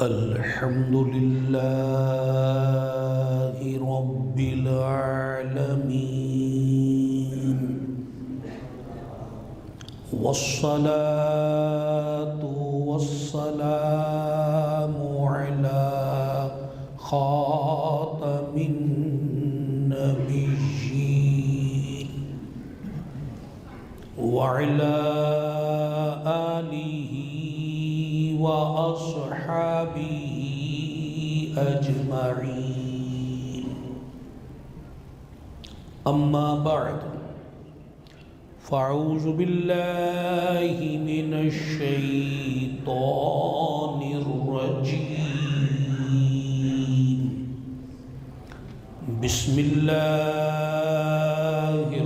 الحمد لله رب العالمين والصلاة والسلام على خاتم النبيين وعلى آله وأصحابه أجمعين أما بعد فأعوذ بالله من الشيطان الرجيم بسم الله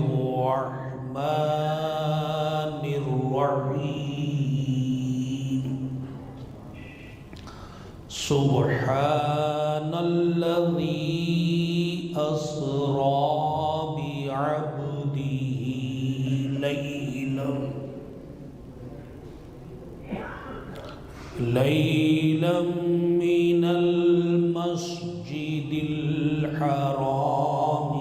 الرحمن الرحيم سبحان الذي أسرى بعبده ليلا من المسجد الحرام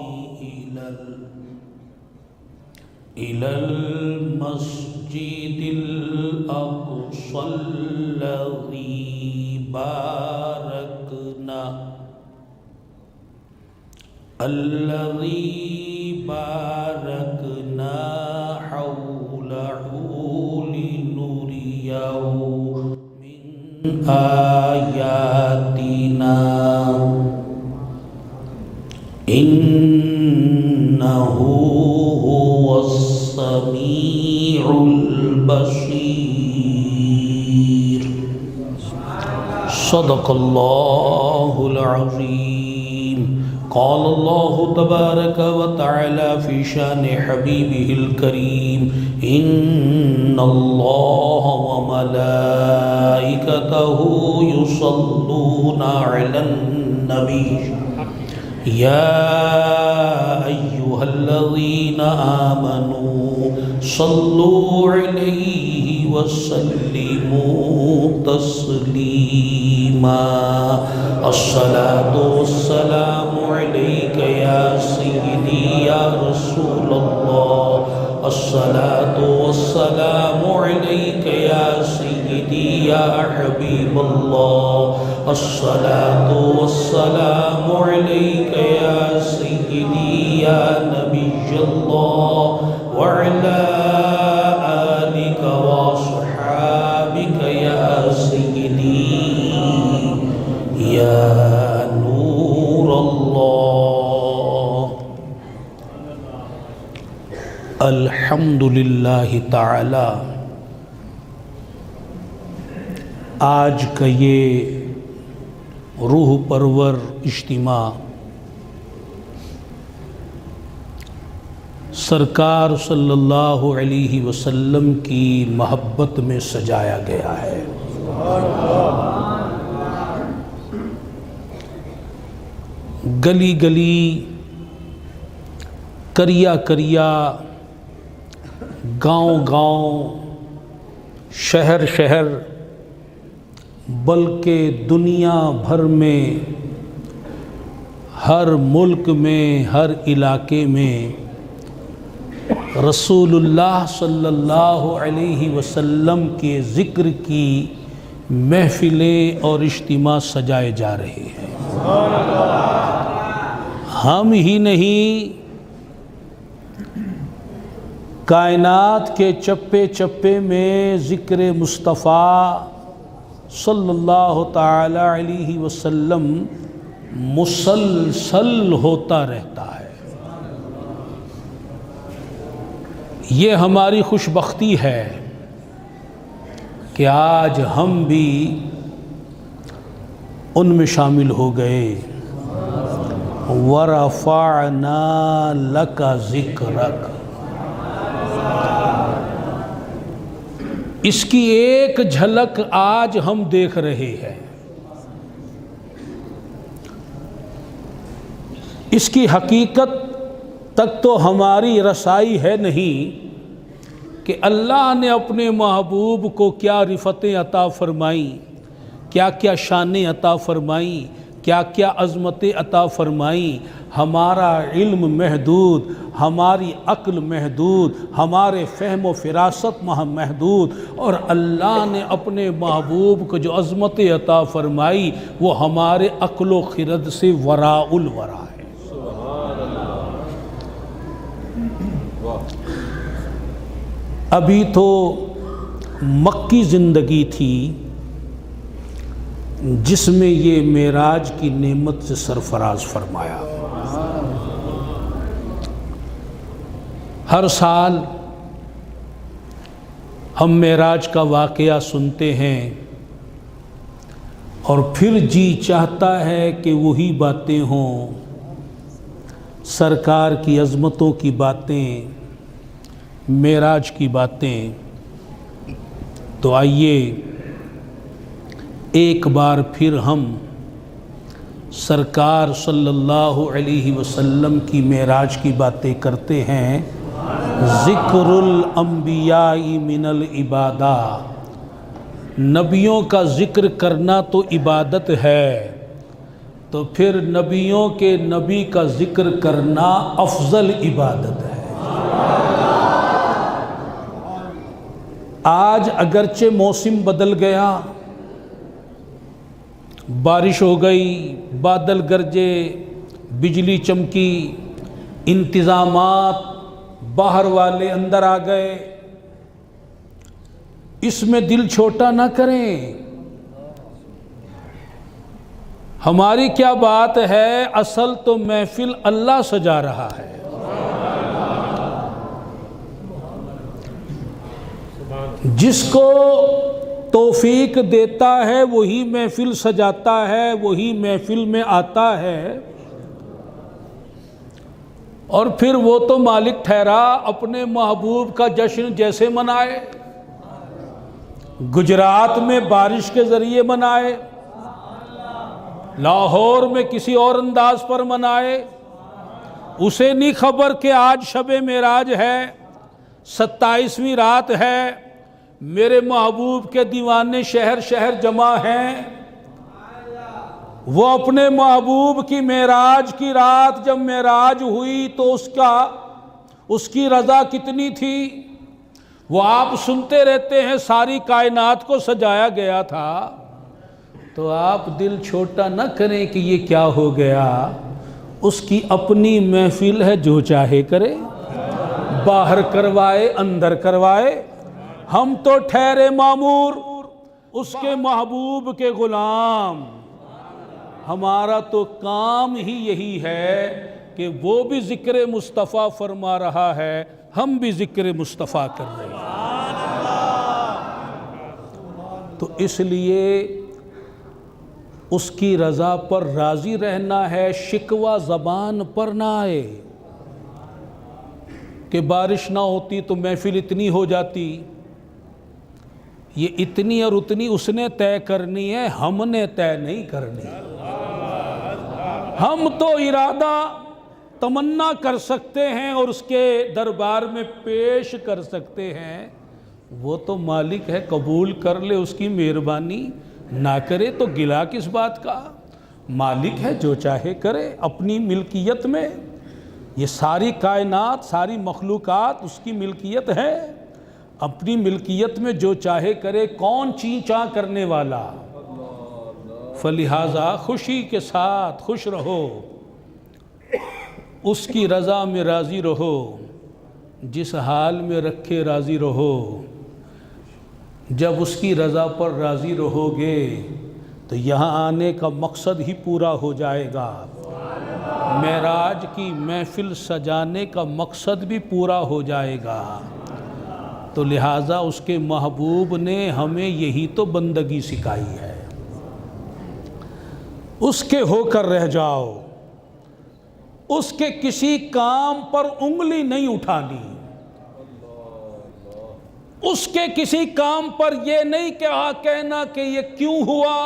إلى المسجد الأقصى الذي باركنا حوله لنريه من آياتنا إنه هو السميع البصير صدق الله العظيم قال الله تبارك وتعالى في شان حبيبه الكريم إن الله وملائكته يصلون على النبي يا أيها الذين آمنوا صلوا عليه وسلموا تسليما الصلاة والسلام عليك يا سيدي يا رسول الله الصلاة والسلام عليك يا سيدي يا حبيب الله الصلاة والسلام عليك يا سيدي يا نبي الله وعلى آلك وصحابك يا سيدي يا نور الله الحمد للہ تعالی آج کا یہ روح پرور اجتماع سرکار صلی اللہ علیہ وسلم کی محبت میں سجایا گیا ہے۔ گلی گلی، کریا کریا، گاؤں گاؤں، شہر شہر، بلکہ دنیا بھر میں، ہر ملک میں، ہر علاقے میں رسول اللہ صلی اللہ علیہ وسلم کے ذکر کی محفلیں اور اجتماع سجائے جا رہے ہیں۔ ہم ہی نہیں، کائنات کے چپے چپے میں ذکر مصطفیٰ صلی اللہ تعالی علیہ وسلم مسلسل ہوتا رہتا ہے۔ یہ ہماری خوش بختی ہے کہ آج ہم بھی ان میں شامل ہو گئے۔ وَرَفَعْنَا لَكَ ذِكْرَكَ، اس کی ایک جھلک آج ہم دیکھ رہے ہیں۔ اس کی حقیقت تک تو ہماری رسائی ہے نہیں کہ اللہ نے اپنے محبوب کو کیا رفتیں عطا فرمائیں کیا کیا شانیں عطا فرمائیں، کیا کیا عظمتیں عطا فرمائیں۔ ہمارا علم محدود، ہماری عقل محدود، ہمارے فہم و فراست محدود، اور اللہ نے اپنے محبوب کو جو عظمتیں عطا فرمائی وہ ہمارے عقل و خرد سے وراء الورا ہے۔ ابھی تو مکی زندگی تھی جس میں یہ معراج کی نعمت سے سرفراز فرمایا۔ ہر سال ہم معراج کا واقعہ سنتے ہیں اور پھر جی چاہتا ہے کہ وہی باتیں ہوں، سرکار کی عظمتوں کی باتیں، معراج کی باتیں۔ تو آئیے ایک بار پھر ہم سرکار صلی اللہ علیہ وسلم کی معراج کی باتیں کرتے ہیں۔ ذکر الانبیاء من العبادہ، نبیوں کا ذکر کرنا تو عبادت ہے، تو پھر نبیوں کے نبی کا ذکر کرنا افضل عبادت ہے۔ آج اگرچہ موسم بدل گیا، بارش ہو گئی، بادل گرجے، بجلی چمکی، انتظامات، باہر والے اندر آ گئے، اس میں دل چھوٹا نہ کریں۔ ہماری کیا بات ہے، اصل تو محفل اللہ سجا رہا ہے۔ جس کو توفیق دیتا ہے وہی محفل سجاتا ہے، وہی محفل میں آتا ہے، اور پھر وہ تو مالک ٹھہرا اپنے محبوب کا جشن جیسے منائے، گجرات میں بارش کے ذریعے منائے، لاہور میں کسی اور انداز پر منائے، اسے نہیں خبر کہ آج شب معراج ہے، 27ویں رات ہے، میرے محبوب کے دیوانے شہر شہر جمع ہیں۔ وہ اپنے محبوب کی معراج کی رات جب معراج ہوئی تو اس کی رضا کتنی تھی، وہ آپ سنتے رہتے ہیں ساری کائنات کو سجایا گیا تھا، تو آپ دل چھوٹا نہ کریں کہ یہ کیا ہو گیا، اس کی اپنی محفل ہے، جو چاہے کرے، باہر کروائے اندر کروائے، ہم تو ٹھہرے معمور اس کے محبوب کے غلام، ہمارا تو کام ہی یہی ہے کہ وہ بھی ذکر مصطفیٰ فرما رہا ہے، ہم بھی ذکر مصطفیٰ کر رہے ہیں۔ تو اس لیے اس کی رضا پر راضی رہنا ہے، شکوہ زبان پر نہ آئے کہ بارش نہ ہوتی تو محفل اتنی ہو جاتی، یہ اتنی اور اتنی اس نے طے کرنی ہے، ہم نے طے نہیں کرنی۔ ہم تو ارادہ تمنا کر سکتے ہیں اور اس کے دربار میں پیش کر سکتے ہیں، وہ تو مالک ہے، قبول کر لے، اس کی مہربانی نہ کرے تو گلا کس بات کا، مالک ہے، جو چاہے کرے اپنی ملکیت میں، یہ ساری کائنات ساری مخلوقات اس کی ملکیت ہے، اپنی ملکیت میں جو چاہے کرے، کون چیں چاں کرنے والا، فلہذا خوشی کے ساتھ خوش رہو، اس کی رضا میں راضی رہو، جس حال میں رکھے راضی رہو، جب اس کی رضا پر راضی رہو گے تو یہاں آنے کا مقصد ہی پورا ہو جائے گا، معراج کی محفل سجانے کا مقصد بھی پورا ہو جائے گا، تو لہٰذا اس کے محبوب نے ہمیں یہی تو بندگی سکھائی ہے، اس کے ہو کر رہ جاؤ، اس کے کسی کام پر انگلی نہیں اٹھانی، اس کے کسی کام پر یہ نہیں کہنا کہ یہ کیوں ہوا،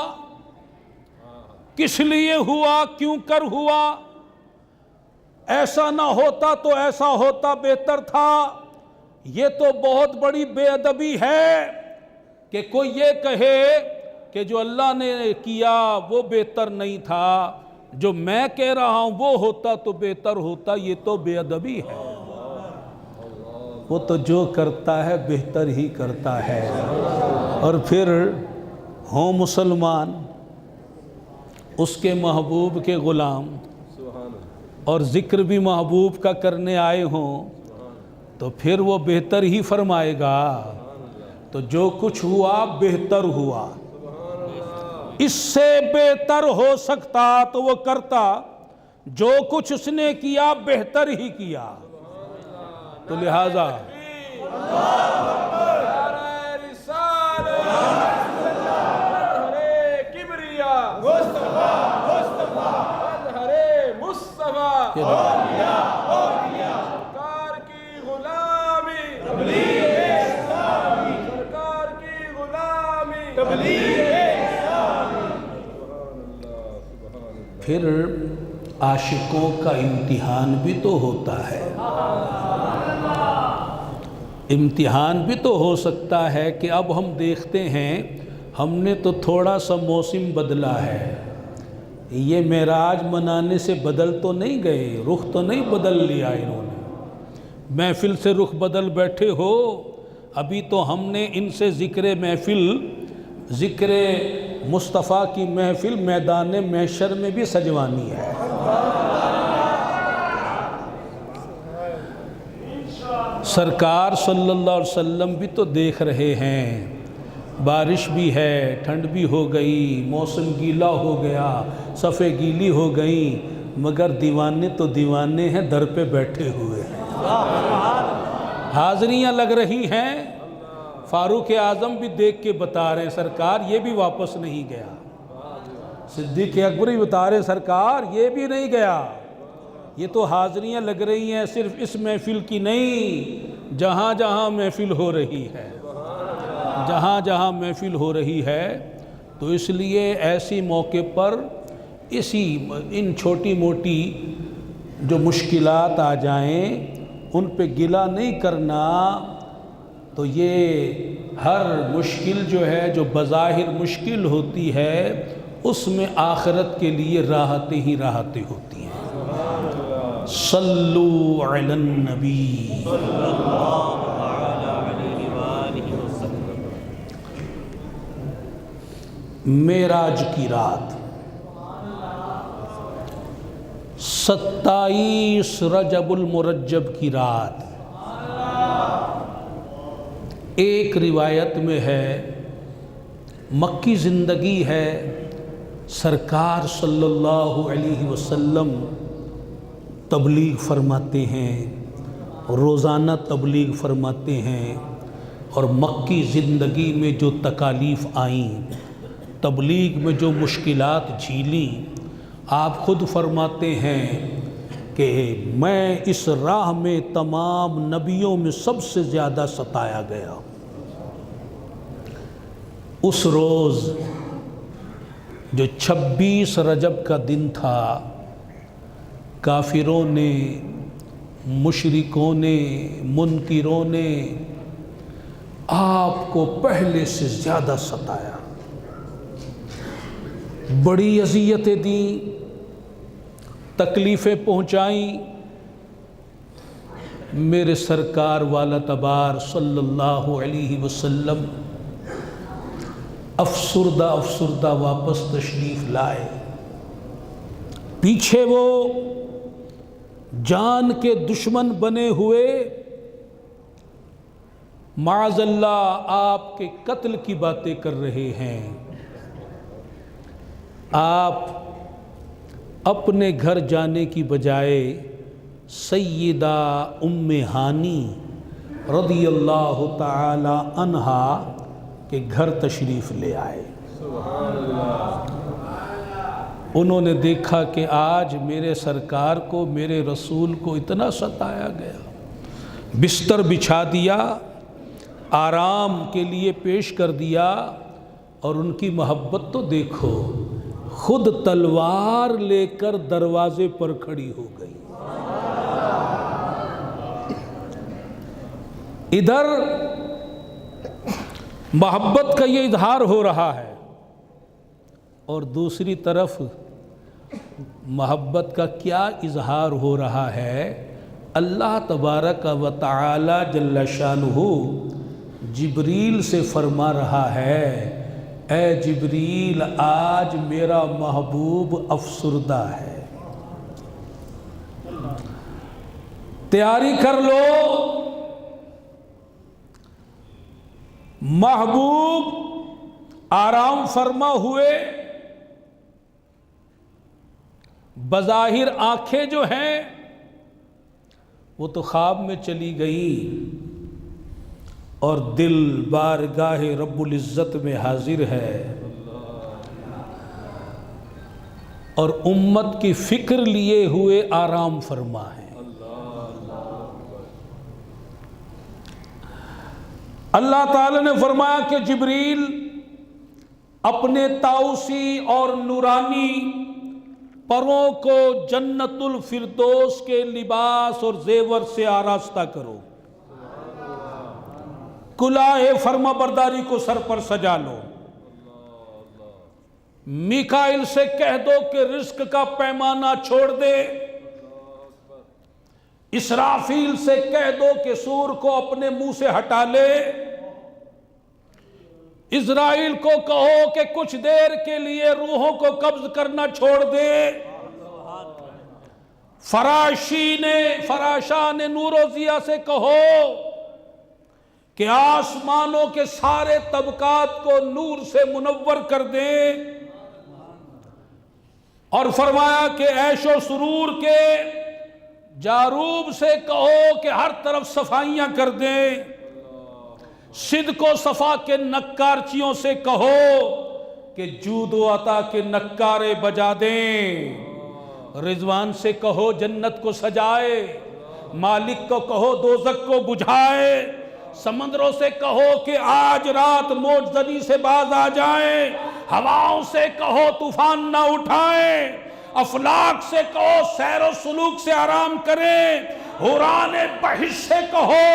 کس لیے ہوا، کیوں کر ہوا، ایسا نہ ہوتا تو ایسا ہوتا بہتر تھا۔ یہ تو بہت بڑی بے ادبی ہے کہ کوئی یہ کہے کہ جو اللہ نے کیا وہ بہتر نہیں تھا، جو میں کہہ رہا ہوں وہ ہوتا تو بہتر ہوتا، یہ تو بے ادبی ہے۔ وہ تو جو کرتا ہے بہتر ہی کرتا ہے۔ اور پھر ہوں مسلمان، اس کے محبوب کے غلام، اور ذکر بھی محبوب کا کرنے آئے ہوں تو پھر وہ بہتر ہی فرمائے گا۔ تو جو کچھ ہوا بہتر ہوا، اس سے بہتر ہو سکتا تو وہ کرتا، جو کچھ اس نے کیا بہتر ہی کیا۔ تو لہذا پھر عاشقوں کا امتحان بھی تو ہوتا ہے۔ امتحان بھی تو ہو سکتا ہے کہ اب ہم دیکھتے ہیں ہم نے تو تھوڑا سا موسم بدلا ہے، یہ معراج منانے سے بدل تو نہیں گئے، رخ تو نہیں بدل لیا انہوں نے، محفل سے رخ بدل بیٹھے ہو۔ ابھی تو ہم نے ان سے ذکر محفل، ذکر مصطفیٰ کی محفل میدان محشر میں بھی سجوانی ہے۔ سرکار صلی اللہ علیہ وسلم بھی تو دیکھ رہے ہیں، بارش بھی ہے، ٹھنڈ بھی ہو گئی، موسم گیلا ہو گیا، صفیں گیلی ہو گئیں، مگر دیوانے تو دیوانے ہیں، در پہ بیٹھے ہوئے ہیں، حاضریاں لگ رہی ہیں۔ فاروق اعظم بھی دیکھ کے بتا رہے ہیں سرکار یہ بھی واپس نہیں گیا، صدیق اکبر بھی بتا رہے ہیں سرکار یہ بھی نہیں گیا۔ یہ تو حاضریاں لگ رہی ہیں صرف اس محفل کی نہیں، جہاں جہاں محفل ہو رہی ہے، جہاں جہاں محفل ہو رہی ہے۔ تو اس لیے ایسی موقع پر ان چھوٹی موٹی جو مشکلات آ جائیں ان پہ گلہ نہیں کرنا۔ تو یہ ہر مشکل جو ہے جو بظاہر مشکل ہوتی ہے اس میں آخرت کے لیے راحتیں ہی راحتیں ہوتی ہیں۔ صلو علی النبی، معراج کی رات 27 رجب المرجب کی رات، ایک روایت میں ہے مکی زندگی ہے، سرکار صلی اللہ علیہ وسلم تبلیغ فرماتے ہیں، روزانہ تبلیغ فرماتے ہیں، اور مکی زندگی میں جو تکالیف آئیں، تبلیغ میں جو مشکلات جھیلیں، آپ خود فرماتے ہیں کہ میں اس راہ میں تمام نبیوں میں سب سے زیادہ ستایا گیا۔ اس روز جو 26 رجب کا دن تھا، کافروں نے، مشرکوں نے، منکروں نے آپ کو پہلے سے زیادہ ستایا، بڑی اذیتیں دیں، تکلیفیں پہنچائیں۔ میرے سرکار والا تبار صلی اللہ علیہ وسلم افسردہ افسردہ واپس تشریف لائے۔ پیچھے وہ جان کے دشمن بنے ہوئے معاذ اللہ آپ کے قتل کی باتیں کر رہے ہیں۔ آپ اپنے گھر جانے کی بجائے سیدہ ام ہانی رضی اللہ تعالی عنہا کے گھر تشریف لے آئے۔ انہوں نے دیکھا کہ آج میرے سرکار کو، میرے رسول کو اتنا ستایا گیا، بستر بچھا دیا، آرام کے لیے پیش کر دیا، اور ان کی محبت تو دیکھو، خود تلوار لے کر دروازے پر کھڑی ہو گئی۔ ادھر محبت کا یہ اظہار ہو رہا ہے، اور دوسری طرف محبت کا کیا اظہار ہو رہا ہے؟ اللہ تبارک و تعالی جل شانہ جبریل سے فرما رہا ہے، اے جبریل آج میرا محبوب افسردہ ہے، تیاری کر لو۔ محبوب آرام فرما ہوئے، بظاہر آنکھیں جو ہیں وہ تو خواب میں چلی گئیں، اور دل بارگاہ رب العزت میں حاضر ہے، اور امت کی فکر لیے ہوئے آرام فرما ہے۔ اللہ تعالی نے فرمایا کہ جبریل اپنے طاؤسی اور نورانی پروں کو جنت الفردوس کے لباس اور زیور سے آراستہ کرو، کلاه فرما برداری کو سر پر سجا لو۔ میکائیل سے کہہ دو کہ رزق کا پیمانہ چھوڑ دے، اسرافیل سے کہہ دو کہ سور کو اپنے منہ سے ہٹا لے، اسرائیل کو کہو کہ کچھ دیر کے لیے روحوں کو قبض کرنا چھوڑ دے، فراشان نور و ضیاء سے کہو کہ آسمانوں کے سارے طبقات کو نور سے منور کر دیں، اور فرمایا کہ عیش و سرور کے جاروب سے کہو کہ ہر طرف صفائیاں کر دیں، صدق و صفا کے نکارچیوں سے کہو کہ جود و عطا کے نکارے بجا دیں، رضوان سے کہو جنت کو سجائے، مالک کو کہو دوزخ کو بجھائے، سمندروں سے کہو کہ آج رات موج زنی سے باز آ جائیں، ہواؤں سے کہو طوفان نہ اٹھائیں، افلاک سے کہو سیر و سلوک سے آرام کریں، حوران بہشت سے کہو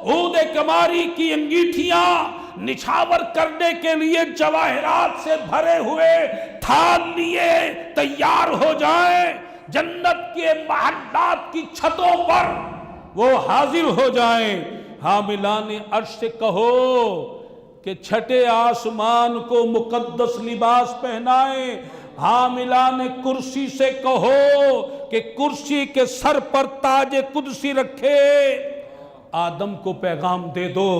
عود قماری کی انگیٹھیاں نچھاور کرنے کے لیے جواہرات سے بھرے ہوئے تھال لیے تیار ہو جائیں، جنت کے محلات کی چھتوں پر وہ حاضر ہو جائیں۔ حاملان عرش سے کہو کہ چھٹے آسمان کو مقدس لباس پہنائیں، حاملان کرسی سے کہو کہ کرسی کے سر پر تاج قدسی رکھے، آدم کو پیغام دے دو،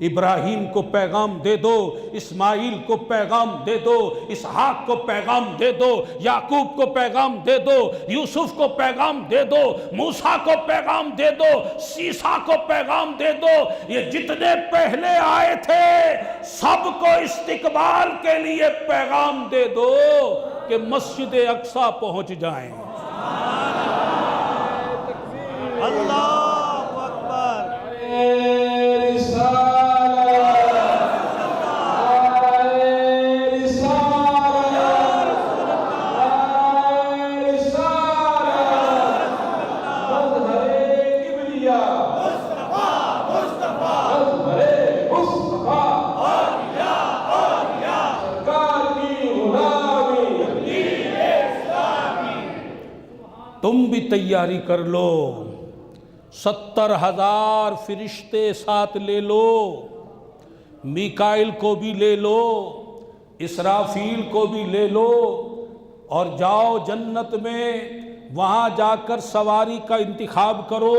ابراہیم کو پیغام دے دو، اسماعیل کو پیغام دے دو، اسحاق کو پیغام دے دو، یعقوب کو پیغام دے دو، یوسف کو پیغام دے دو، موسیٰ کو پیغام دے دو، عیسیٰ کو پیغام دے دو، یہ جتنے پہلے آئے تھے سب کو استقبال کے لیے پیغام دے دو کہ مسجد اقصی پہنچ جائیں۔ اللہ اکبر۔ تم بھی تیاری کر لو، 70,000 فرشتے ساتھ لے لو، میکائیل کو بھی لے لو، اسرافیل کو بھی لے لو، اور جاؤ جنت میں، وہاں جا کر سواری کا انتخاب کرو،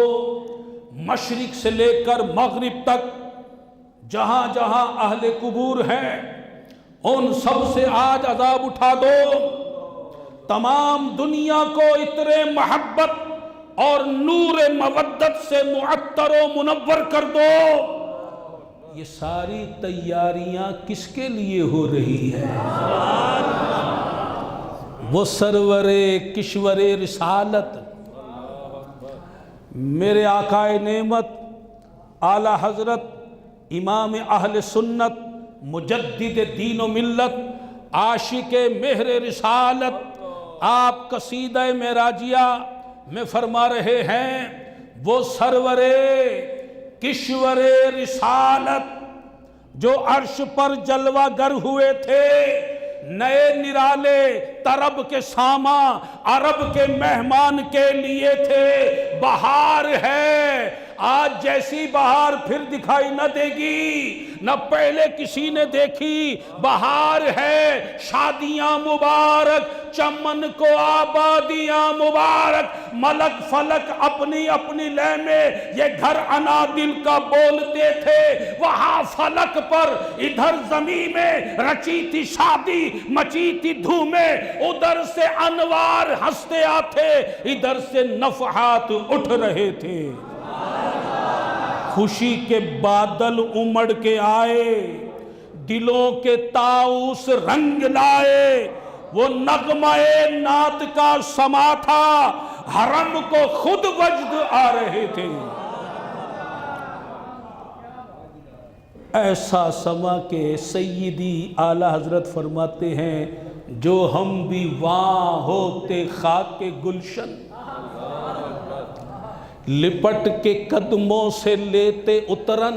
مشرق سے لے کر مغرب تک جہاں جہاں اہل قبور ہیں ان سب سے آج عذاب اٹھا دو، تمام دنیا کو عطر محبت اور نور مودت سے معطر و منور کر دو۔ یہ ساری تیاریاں کس کے لیے ہو رہی ہیں؟ وہ سرور کشور رسالت میرے آقا نعمت اعلی حضرت امام اہل سنت مجدد دین و ملت عاشق مہر رسالت آپ قصیدہ معراجیہ میں فرما رہے ہیں، وہ سرور کشور رسالت جو عرش پر جلوہ گر ہوئے تھے، نئے نرالے طرب کے ساما عرب کے مہمان کے لیے تھے۔ بہار ہے، آج جیسی بہار پھر دکھائی نہ دے گی، نہ پہلے کسی نے دیکھی۔ بہار ہے، شادیاں مبارک، چمن کو آبادیاں مبارک، ملک فلک اپنی اپنی لے میں یہ گھر انادل کا بولتے تھے۔ وہاں فلک پر ادھر زمین میں رچی تھی شادی، مچی تھی دھومیں، ادھر سے انوار ہنستے آتے، ادھر سے نفحات اٹھ رہے تھے۔ خوشی کے بادل امڑ کے آئے، دلوں کے طاؤس رنگ لائے، وہ نغمہ نعت کا سما تھا، حرم کو خود وجد آ رہے تھے۔ ایسا سما کہ سیدی اعلیٰ حضرت فرماتے ہیں جو ہم بھی وہاں ہوتے خاک کے گلشن، لپٹ کے قدموں سے لیتے اترن،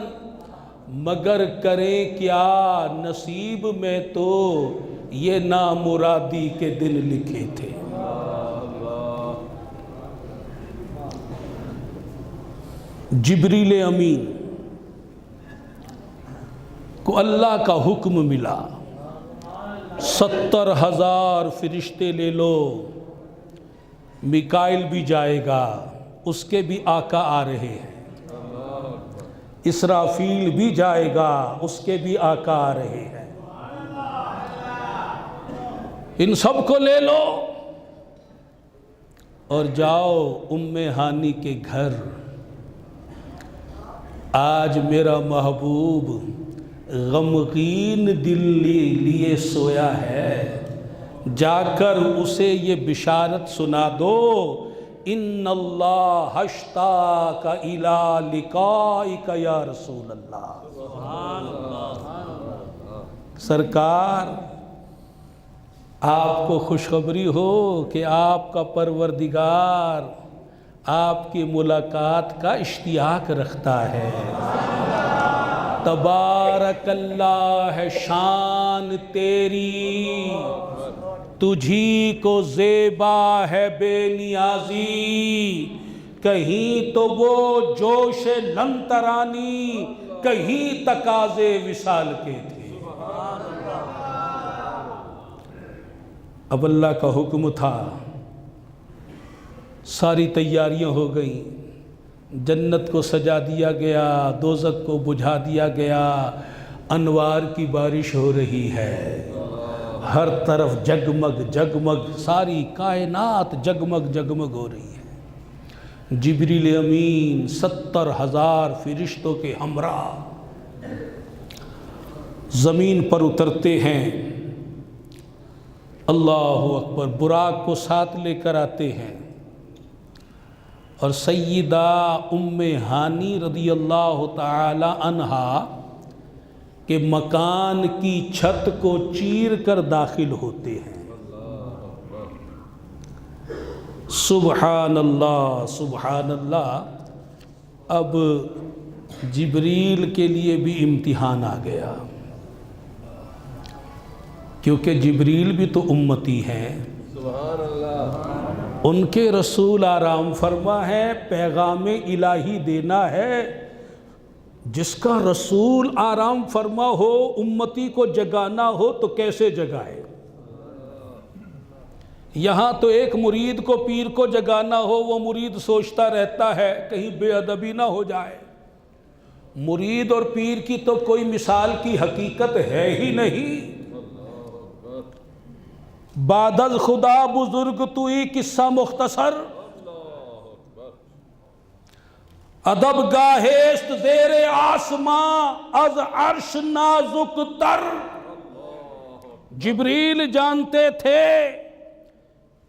مگر کریں کیا نصیب میں تو یہ نامرادی کے دن لکھے تھے۔ جبریل امین کو اللہ کا حکم ملا، 70,000 فرشتے لے لو، میکائیل بھی جائے گا، اس کے بھی آقا آ رہے ہیں، اسرافیل بھی جائے گا، اس کے بھی آقا آ رہے ہیں، ان سب کو لے لو اور جاؤ ام ہانی کے گھر۔ آج میرا محبوب غمگین دل لیے سویا ہے، جا کر اسے یہ بشارت سنا دو، ان اللہ اشتاق الی لقائک یا رسول اللہ۔ سرکار آپ کو خوشخبری ہو کہ آپ کا پروردگار آپ کی ملاقات کا اشتیاق رکھتا ہے۔ تبارک اللہ ہے شان تیری، تجھی کو زیبا ہے بے نیازی، کہیں تو وہ جوش لن ترانی، کہیں تقاضے وصال کے تھے۔ اب اللہ کا حکم تھا، ساری تیاریاں ہو گئیں، جنت کو سجا دیا گیا، دوزخ کو بجھا دیا گیا، انوار کی بارش ہو رہی ہے، ہر طرف جگمگ جگمگ، ساری کائنات جگمگ جگمگ ہو رہی ہے۔ جبریل امین 70,000 فرشتوں کے ہمراہ زمین پر اترتے ہیں، اللہ اکبر، براق کو ساتھ لے کر آتے ہیں، اور سیدہ ام ہانی رضی اللہ تعالی عنہا کے مکان کی چھت کو چیر کر داخل ہوتے ہیں۔ سبحان اللہ سبحان اللہ۔ اب جبریل کے لیے بھی امتحان آ گیا، کیونکہ جبریل بھی تو امتی ہیں، سبحان اللہ، ان کے رسول آرام فرما ہے، پیغام الہی دینا ہے۔ جس کا رسول آرام فرما ہو، امتی کو جگانا ہو تو کیسے جگائے؟ یہاں تو ایک مرید کو پیر کو جگانا ہو، وہ مرید سوچتا رہتا ہے کہیں بے ادبی نہ ہو جائے۔ مرید اور پیر کی تو کوئی مثال کی حقیقت ہے ہی نہیں۔ بعد از خدا بزرگ توئی قصہ مختصر، ادب گاہست زیر آسماں از عرش نازک تر۔ جبریل جانتے تھے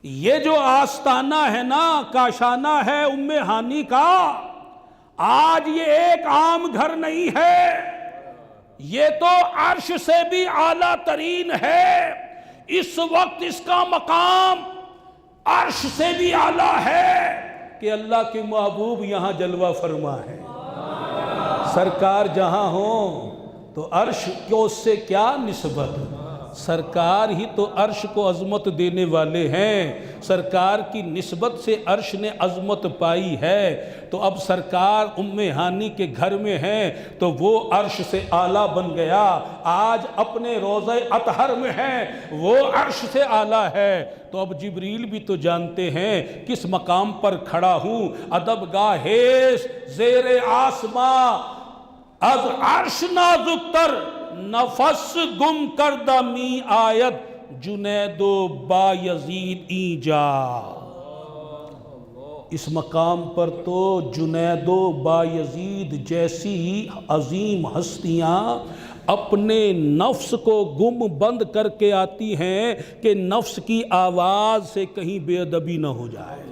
یہ جو آستانہ ہے نا، کاشانہ ہے ام ہانی کا، آج یہ ایک عام گھر نہیں ہے، یہ تو عرش سے بھی اعلیٰ ترین ہے۔ اس وقت اس کا مقام عرش سے بھی اعلیٰ ہے کہ اللہ کے محبوب یہاں جلوہ فرما ہے۔ سرکار جہاں ہوں تو عرش کو اس سے کیا نسبت، سرکار ہی تو عرش کو عظمت دینے والے ہیں، سرکار کی نسبت سے عرش نے عظمت پائی ہے، تو اب سرکار ام ہانی کے گھر میں ہیں تو وہ عرش سے اعلیٰ بن گیا، آج اپنے روضہ اطہر میں ہیں وہ عرش سے اعلیٰ ہے۔ تو اب جبریل بھی تو جانتے ہیں کس مقام پر کھڑا ہوں، ادب گاہیس زیر آسماں از عرش نازک تر، نفس گم کردہ می آید جنید و بایزید اینجا۔ اس مقام پر تو جنید و بایزید جیسی عظیم ہستیاں اپنے نفس کو گم بند کر کے آتی ہیں کہ نفس کی آواز سے کہیں بے ادبی نہ ہو جائے۔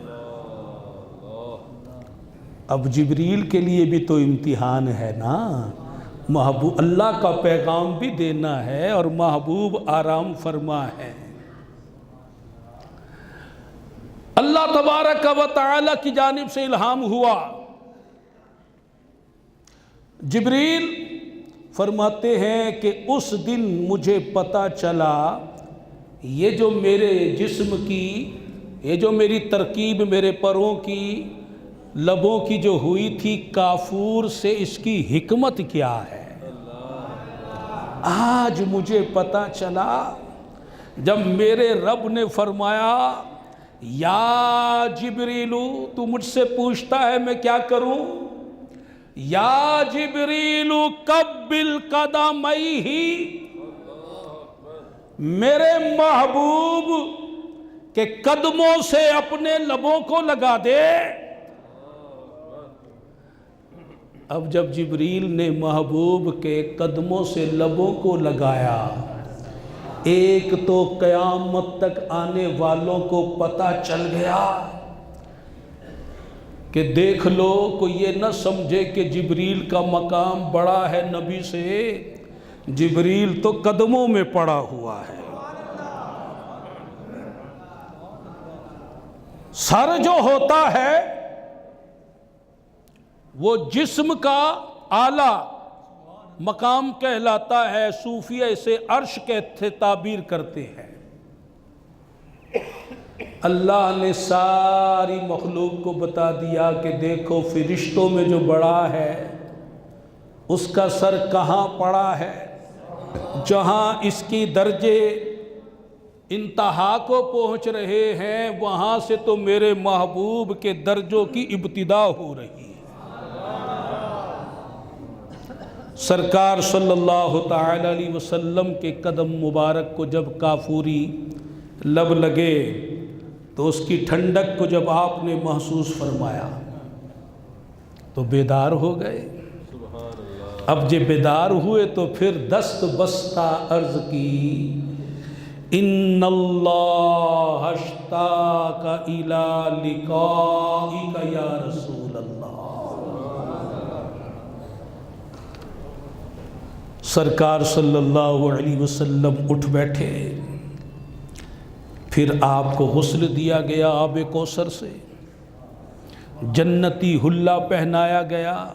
اب جبریل کے لیے بھی تو امتحان ہے نا، محبوب اللہ کا پیغام بھی دینا ہے اور محبوب آرام فرما ہے۔ اللہ تبارک و تعالی کی جانب سے الہام ہوا، جبریل فرماتے ہیں کہ اس دن مجھے پتہ چلا یہ جو میرے جسم کی، یہ جو میری ترکیب میرے پروں کی لبوں کی جو ہوئی تھی کافور سے، اس کی حکمت کیا ہے۔ آج مجھے پتہ چلا جب میرے رب نے فرمایا یا جبریلو، تو مجھ سے پوچھتا ہے میں کیا کروں، یا جبریلو قبل قدمیہ، میرے محبوب کے قدموں سے اپنے لبوں کو لگا دے۔ اب جب جبریل نے محبوب کے قدموں سے لبوں کو لگایا، ایک تو قیامت تک آنے والوں کو پتہ چل گیا کہ دیکھ لو، کوئی یہ نہ سمجھے کہ جبریل کا مقام بڑا ہے نبی سے، جبریل تو قدموں میں پڑا ہوا ہے۔ سر جو ہوتا ہے وہ جسم کا اعلیٰ مقام کہلاتا ہے، صوفیہ اسے عرش کہتے تعبیر کرتے ہیں۔ اللہ نے ساری مخلوق کو بتا دیا کہ دیکھو فرشتوں میں جو بڑا ہے اس کا سر کہاں پڑا ہے، جہاں اس کی درجے انتہا کو پہنچ رہے ہیں وہاں سے تو میرے محبوب کے درجوں کی ابتدا ہو رہی ہے۔ سرکار صلی اللہ تعالی علیہ وسلم کے قدم مبارک کو جب کافوری لب لگے تو اس کی ٹھنڈک کو جب آپ نے محسوس فرمایا تو بیدار ہو گئے۔ اب جب بیدار ہوئے تو پھر دست بستہ عرض کی، ان اللہ اشتاق الی لقائک یا رسول اللہ۔ سرکار صلی اللہ علیہ وسلم اٹھ بیٹھے، پھر آپ کو غسل دیا گیا آب کوثر سے، جنتی حلہ پہنایا گیا،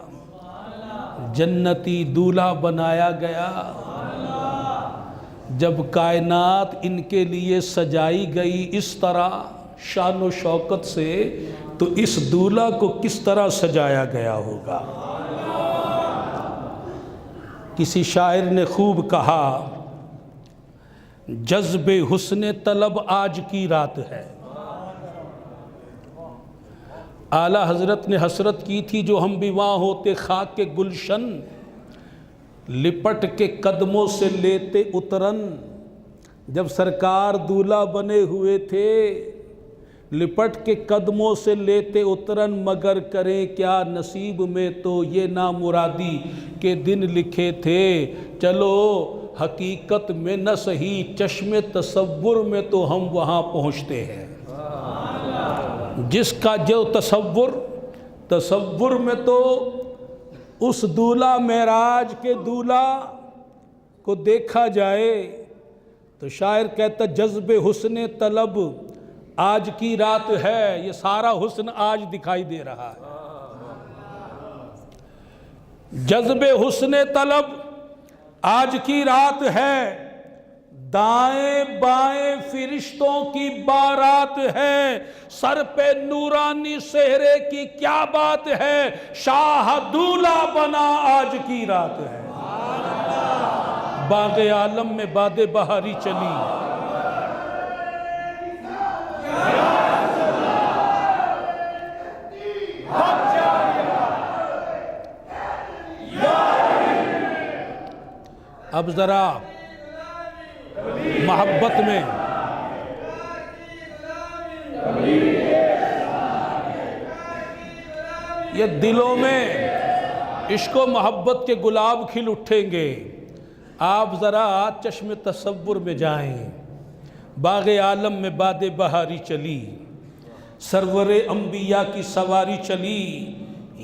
جنتی دولہا بنایا گیا۔ جب کائنات ان کے لیے سجائی گئی اس طرح شان و شوکت سے، تو اس دولہا کو کس طرح سجایا گیا ہوگا۔ کسی شاعر نے خوب کہا، جذب حسن طلب آج کی رات ہے۔ اعلیٰ حضرت نے حسرت کی تھی جو ہم بھی وہاں ہوتے خاک کے گلشن، لپٹ کے قدموں سے لیتے اترن۔ جب سرکار دولہا بنے ہوئے تھے، لپٹ کے قدموں سے لیتے اترن، مگر کریں کیا نصیب میں تو یہ نامرادی کے دن لکھے تھے۔ چلو حقیقت میں نہ صحیح چشم تصور میں تو ہم وہاں پہنچتے ہیں، جس کا جو تصور میں تو اس دولہا معراج کے دولہا کو دیکھا جائے تو شاعر کہتا جذب حسن طلب آج کی رات ہے۔ یہ سارا حسن آج دکھائی دے رہا ہے۔ جذب حسن طلب آج کی رات ہے، دائیں بائیں فرشتوں کی بارات ہے، سر پہ نورانی سہرے کی کیا بات ہے، شاہ دولہ بنا آج کی رات ہے۔ باغ عالم میں باد بہاری چلی، اب ذرا محبت میں یہ دلوں میں عشق و محبت کے گلاب کھل اٹھیں گے۔ آپ ذرا چشم تصور میں جائیں، باغ عالم میں باد بہاری چلی، سرور انبیاء کی سواری چلی،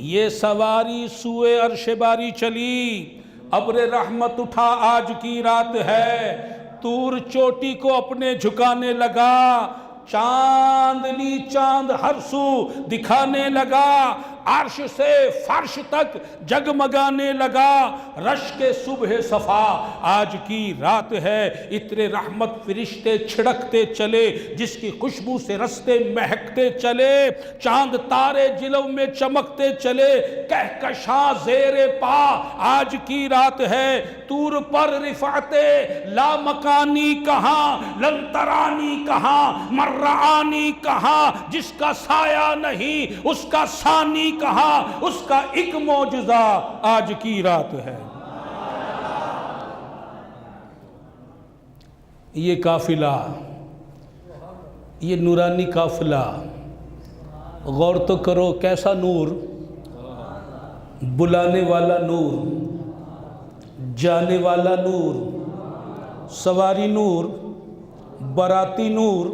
یہ سواری سوئے عرش باری چلی، ابر رحمت اٹھا آج کی رات ہے، طور چوٹی کو اپنے جھکانے لگا، چاندنی چاند ہر سو دکھانے لگا، عرش سے فرش تک جگمگانے لگا، رشک صبح صفا آج کی رات ہے، عطر رحمت فرشتے چھڑکتے چلے، جس کی خوشبو سے رستے مہکتے چلے، چاند تارے جلو میں چمکتے چلے، کہکشاں زیر پا آج کی رات ہے، طور پر رفعت لامکانی کہاں، لن ترانی کہاں، مرعانی کہاں، جس کا سایہ نہیں اس کا ثانی کہاں، اس کا ایک معجزہ آج کی رات ہے۔ یہ قافلہ، یہ نورانی قافلہ، غور تو کرو، کیسا نور، بلانے والا نور، جانے والا نور، سواری نور، باراتی نور،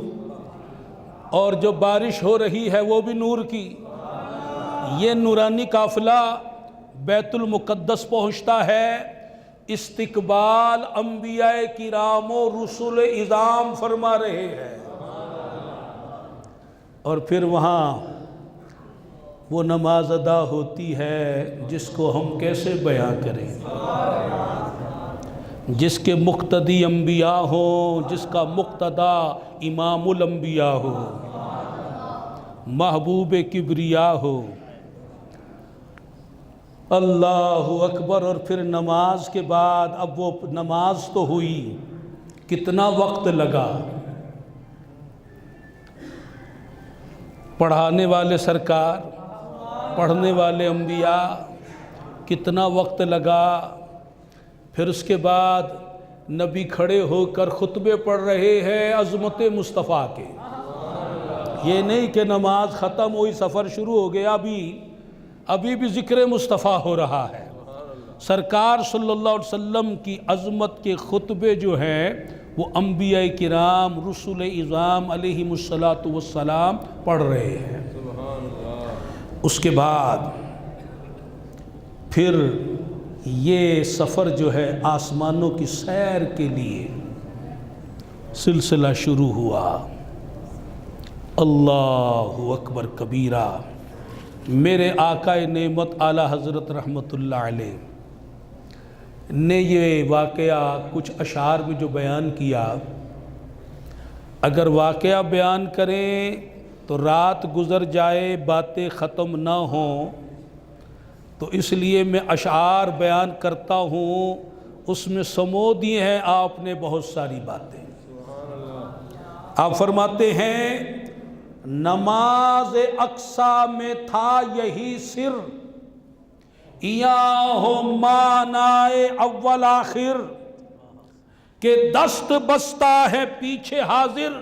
اور جو بارش ہو رہی ہے وہ بھی نور کی۔ یہ نورانی قافلہ بیت المقدس پہنچتا ہے، استقبال انبیاء کرام و رسول اعظام فرما رہے ہیں، اور پھر وہاں وہ نماز ادا ہوتی ہے جس کو ہم کیسے بیان کریں، جس کے مقتدی انبیاء ہوں، جس کا مقتدا امام الانبیاء ہو، محبوب کبریا ہو۔ اللہ اکبر۔ اور پھر نماز کے بعد، اب وہ نماز تو ہوئی، کتنا وقت لگا، پڑھانے والے سرکار، پڑھنے والے انبیاء، کتنا وقت لگا۔ پھر اس کے بعد نبی کھڑے ہو کر خطبے پڑھ رہے ہیں عظمت مصطفیٰ کے۔ یہ نہیں کہ نماز ختم ہوئی سفر شروع ہو گیا، ابھی بھی ذکر مصطفیٰ ہو رہا ہے۔ سرکار صلی اللہ علیہ وسلم کی عظمت کے خطبے جو ہیں وہ انبیاء کرام رسول اعظام علیہم السلام پڑھ رہے ہیں۔ اس کے بعد پھر یہ سفر جو ہے آسمانوں کی سیر کے لیے سلسلہ شروع ہوا۔ اللہ اکبر کبیرہ۔ میرے آقا نعمت اعلیٰ حضرت رحمت اللہ علیہ نے یہ واقعہ کچھ اشعار میں جو بیان کیا، اگر واقعہ بیان کریں تو رات گزر جائے، باتیں ختم نہ ہوں، تو اس لیے میں اشعار بیان کرتا ہوں، اس میں سمو دیے ہیں آپ نے بہت ساری باتیں۔ آپ فرماتے ہیں نماز اقصیٰ میں تھا یہی سر، یا ہو مانائے اول آخر، کہ دست بستہ ہے پیچھے حاضر،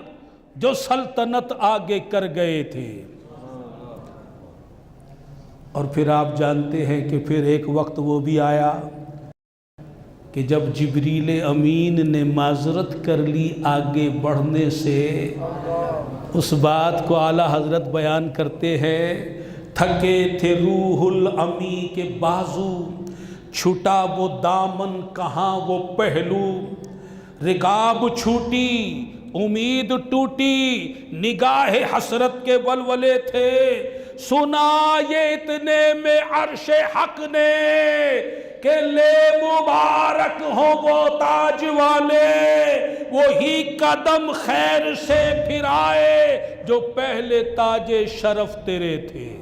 جو سلطنت آگے کر گئے تھے۔ اور پھر آپ جانتے ہیں کہ پھر ایک وقت وہ بھی آیا کہ جب جبریل امین نے معذرت کر لی آگے بڑھنے سے، اس بات کو اعلیٰ حضرت بیان کرتے ہیں، تھکے تھے روح الامی کے بازو، چھٹا وہ دامن کہاں وہ پہلو، رکاب چھوٹی امید ٹوٹی، نگاہ حسرت کے ولولے تھے، سنا یہ اتنے میں عرش حق نے کہ لے مبارک ہو وہ تاج والے، وہی قدم خیر سے پھرائے جو پہلے تاج شرف تیرے تھے۔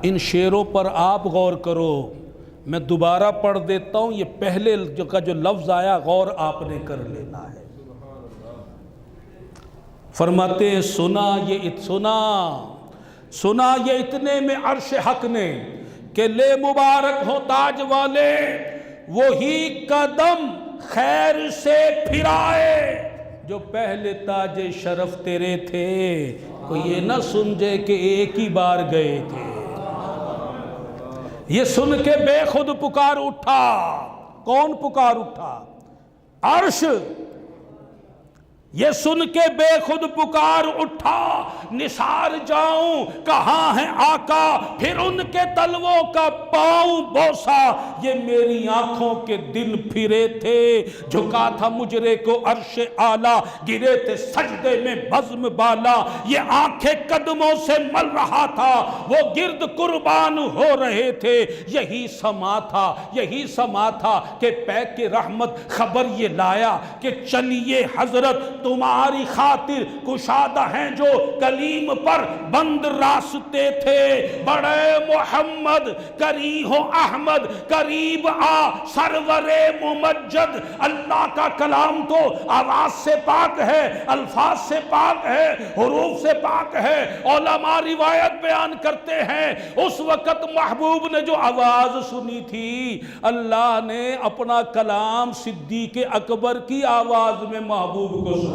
ان شعروں پر آپ غور کرو، میں دوبارہ پڑھ دیتا ہوں، یہ پہلے کا جو لفظ آیا غور آپ نے کر لینا ہے۔ فرماتے ہیں سنا یہ اتنے میں عرش حق نے کہ لے مبارک ہو تاج والے، وہی قدم خیر سے پھرائے جو پہلے تاج شرف تیرے تھے۔ کوئی یہ نہ سمجھے کہ ایک ہی بار گئے تھے۔ یہ سن کے بے خود پکار اٹھا۔ کون پکار اٹھا؟ عرش۔ یہ سن کے بے خود پکار اٹھا، نثار جاؤں کہاں ہے آقا، پھر ان کے تلووں کا پاؤں بوسا، یہ میری آنکھوں کے دن پھرے تھے۔ جھکا تھا مجرے کو عرش اعلیٰ، گرے تھے سجدے میں بزم بالا، یہ آنکھیں قدموں سے مل رہا تھا، وہ گرد قربان ہو رہے تھے۔ یہی سما تھا کہ پیک رحمت خبر یہ لایا کہ چلیے حضرت تمہاری خاطر کشادہ ہیں جو کلیم پر بند راستے تھے۔ بڑے محمد کری ہو احمد، قریب آ سرور ممجد۔ اللہ کا کلام تو آواز سے پاک ہے، الفاظ سے پاک ہے، حروف سے پاک ہے۔ علماء روایت بیان کرتے ہیں اس وقت محبوب نے جو آواز سنی تھی، اللہ نے اپنا کلام صدیق اکبر کی آواز میں محبوب کو سنا۔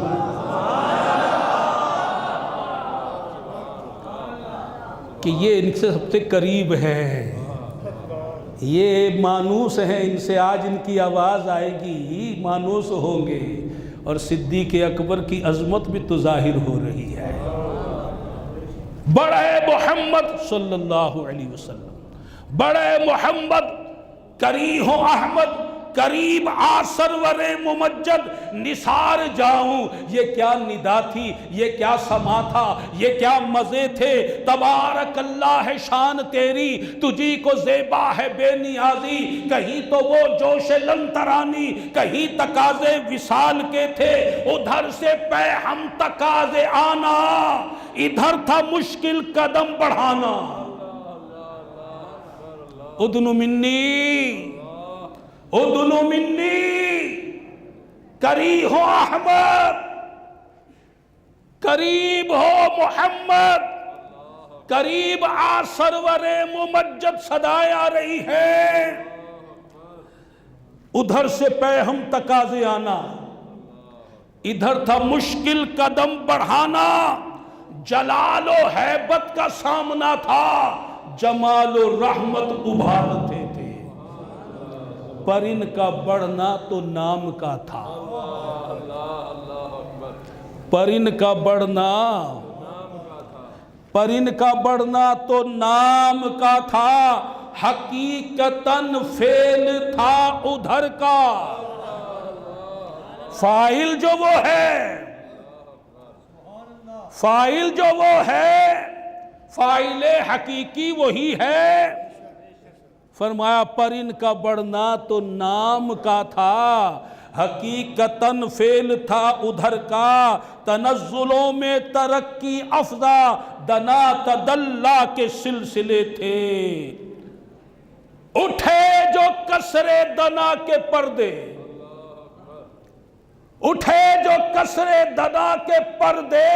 کہ یہ ان سے سب سے قریب ہے، یہ مانوس ہیں، ان سے آج ان کی آواز آئے گی، مانوس ہوں گے، اور صدیق اکبر کی عظمت بھی تو ظاہر ہو رہی ہے۔ بڑے محمد صلی اللہ علیہ وسلم، بڑے محمد کری ہو احمد، قریب آ سرور ممجد، نثار جاؤں۔ یہ کیا ندا تھی، یہ کیا سما تھا، یہ کیا مزے تھے۔ تبارک اللہ ہے شان تیری، تجھی کو زیبا ہے بے نیازی۔ کہیں تو وہ جوش لن ترانی، کہیں تقاضے وصال کے تھے، ادھر سے پے ہم تقاضے آنا، ادھر تھا مشکل قدم بڑھانا۔ ادنو منی کری ہو احمد، قریب ہو محمد، قریب آ سرور ممجد۔ صدائیں آ رہی ہے، ادھر سے پے ہم تقاضے آنا، ادھر تھا مشکل قدم بڑھانا۔ جلال و ہیبت کا سامنا تھا، جمال و رحمت ابھارتے تھے، پر ان کا بڑھنا تو نام کا تھا، پر ان کا بڑھنا تو نام کا تھا، حقیقتاً فعل تھا ادھر کا۔ فاعل جو وہ ہے، فاعل حقیقی وہی ہے۔ فرمایا پر ان کا بڑھنا تو نام کا تھا، حقیقتاً فعل تھا ادھر کا۔ تنزلوں میں ترقی افزا، دنا تدلا کے سلسلے تھے۔ اٹھے جو کسرے دنا کے پردے، اٹھے جو کسرے دنا کے پردے،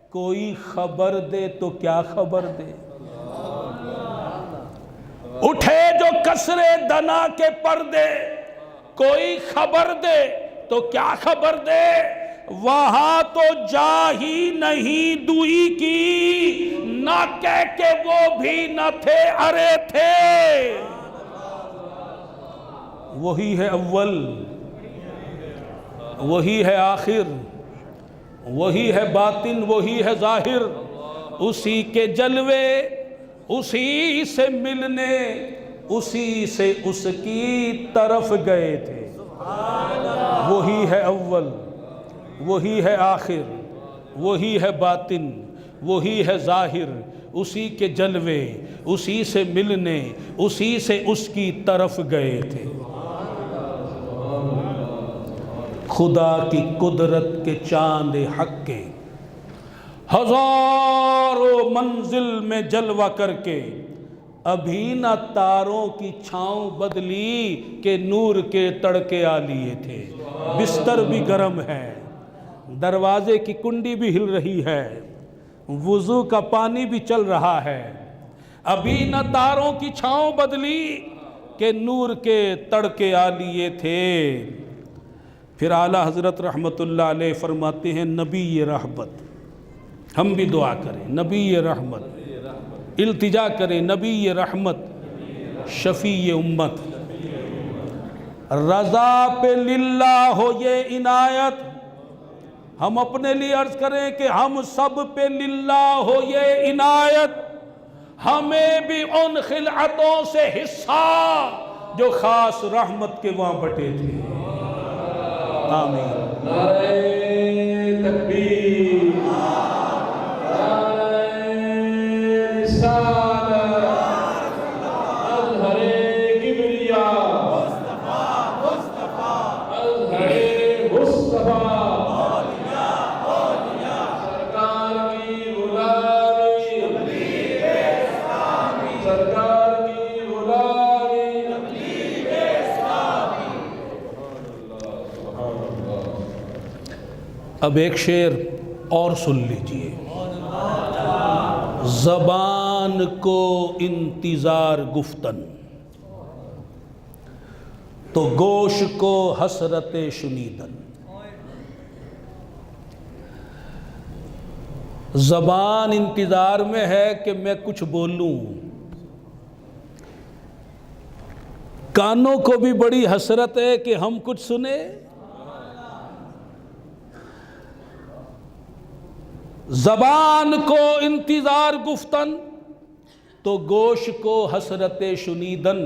کوئی خبر دے تو کیا خبر دے۔ اٹھے جو کسرے دنا کے پردے، کوئی خبر دے تو کیا خبر دے۔ وہاں تو جا ہی نہیں دوئی کی، نہ کہہ کے وہ بھی نہ تھے ارے تھے۔ وہی ہے اول، وہی ہے آخر، وہی ہے باطن، وہی ہے ظاہر، اسی کے جلوے، اسی سے ملنے، اسی سے اس کی طرف گئے تھے۔ وہی ہے اول، وہی ہے آخر، وہی ہے باطن، وہی ہے ظاہر، اسی کے جلوے اسی سے ملنے اسی سے اس کی طرف گئے تھے۔ خدا کی قدرت کے چاند حق کے ہزاروں منزل میں جلوہ کر کے ابھی نہ تاروں کی چھاؤں بدلی کہ نور کے تڑکے آ لیے تھے۔ بستر بھی گرم ہے، دروازے کی کنڈی بھی ہل رہی ہے، وضو کا پانی بھی چل رہا ہے، ابھی نہ تاروں کی چھاؤں بدلی کہ نور کے تڑکے آ لیے تھے۔ پھر اعلیٰ حضرت رحمت اللہ علیہ فرماتے ہیں نبی رحمت، ہم بھی دعا کریں نبی رحمت، التجا کریں نبی رحمت شفیع امت، رضا پہ للہ ہو یہ عنایت، ہم اپنے لیے عرض کریں کہ ہم سب پہ للہ ہو یہ عنایت، ہمیں بھی ان خلعتوں سے حصہ جو خاص رحمت کے وہاں بٹے تھے۔ آمین۔ نعرہ تکبیر، نعرہ رسالت، اظہر کبریاء، اظہر مصطفیٰ، سرکار کی غلامی، سرکار کی غلامی۔ اب ایک شعر اور سن لیجئے۔ زبان کو انتظار گفتن تو گوش کو حسرت شنیدن۔ زبان انتظار میں ہے کہ میں کچھ بولوں، کانوں کو بھی بڑی حسرت ہے کہ ہم کچھ سنیں۔ زبان کو انتظار گفتن تو گوش کو حسرت شنیدن،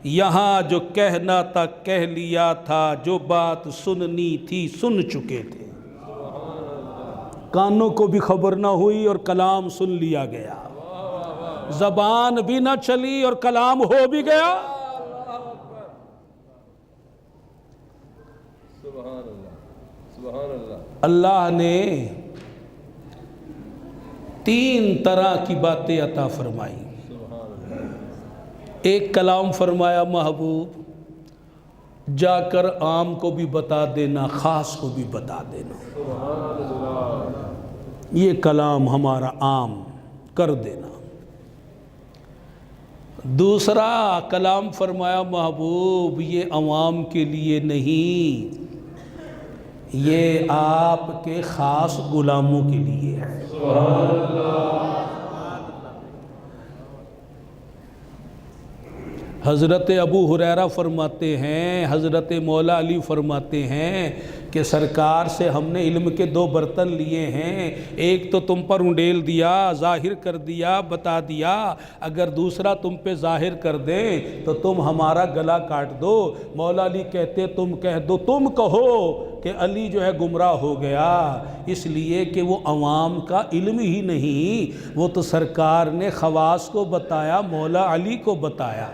یہاں جو کہنا تھا کہہ لیا تھا، جو بات سننی تھی سن چکے تھے۔ کانوں کو بھی خبر نہ ہوئی اور کلام سن لیا گیا، زبان بھی نہ چلی اور کلام ہو بھی گیا۔ سبحان اللہ، سبحان اللہ۔ اللہ نے تین طرح کی باتیں عطا فرمائی۔ ایک کلام فرمایا محبوب جا کر عام کو بھی بتا دینا، خاص کو بھی بتا دینا، یہ کلام ہمارا عام کر دینا۔ دوسرا کلام فرمایا محبوب یہ عوام کے لیے نہیں، یہ آپ کے خاص غلاموں کے لیے ہے۔ حضرت ابو ہریرہ فرماتے ہیں، حضرت مولا علی فرماتے ہیں کہ سرکار سے ہم نے علم کے دو برتن لیے ہیں، ایک تو تم پر انڈیل دیا، ظاہر کر دیا، بتا دیا، اگر دوسرا تم پہ ظاہر کر دیں تو تم ہمارا گلا کاٹ دو۔ مولا علی کہتے تم کہہ دو، تم کہو کہ علی جو ہے گمراہ ہو گیا، اس لیے کہ وہ عوام کا علم ہی نہیں، وہ تو سرکار نے خواص کو بتایا، مولا علی کو بتایا،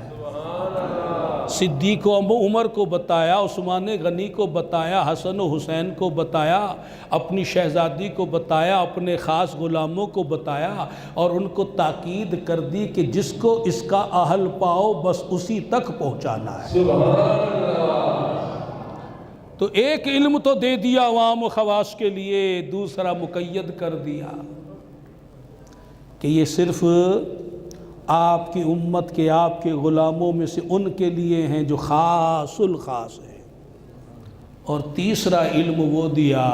صدیق و عمر کو بتایا، عثمان غنی کو بتایا، حسن و حسین کو بتایا، اپنی شہزادی کو بتایا، اپنے خاص غلاموں کو بتایا، اور ان کو تاکید کر دی کہ جس کو اس کا اہل پاؤ بس اسی تک پہنچانا ہے۔ تو ایک علم تو دے دیا عوام و خواص کے لیے، دوسرا مقید کر دیا کہ یہ صرف آپ کی امت کے، آپ کے غلاموں میں سے ان کے لیے ہیں جو خاص الخاص ہیں۔ اور تیسرا علم وہ دیا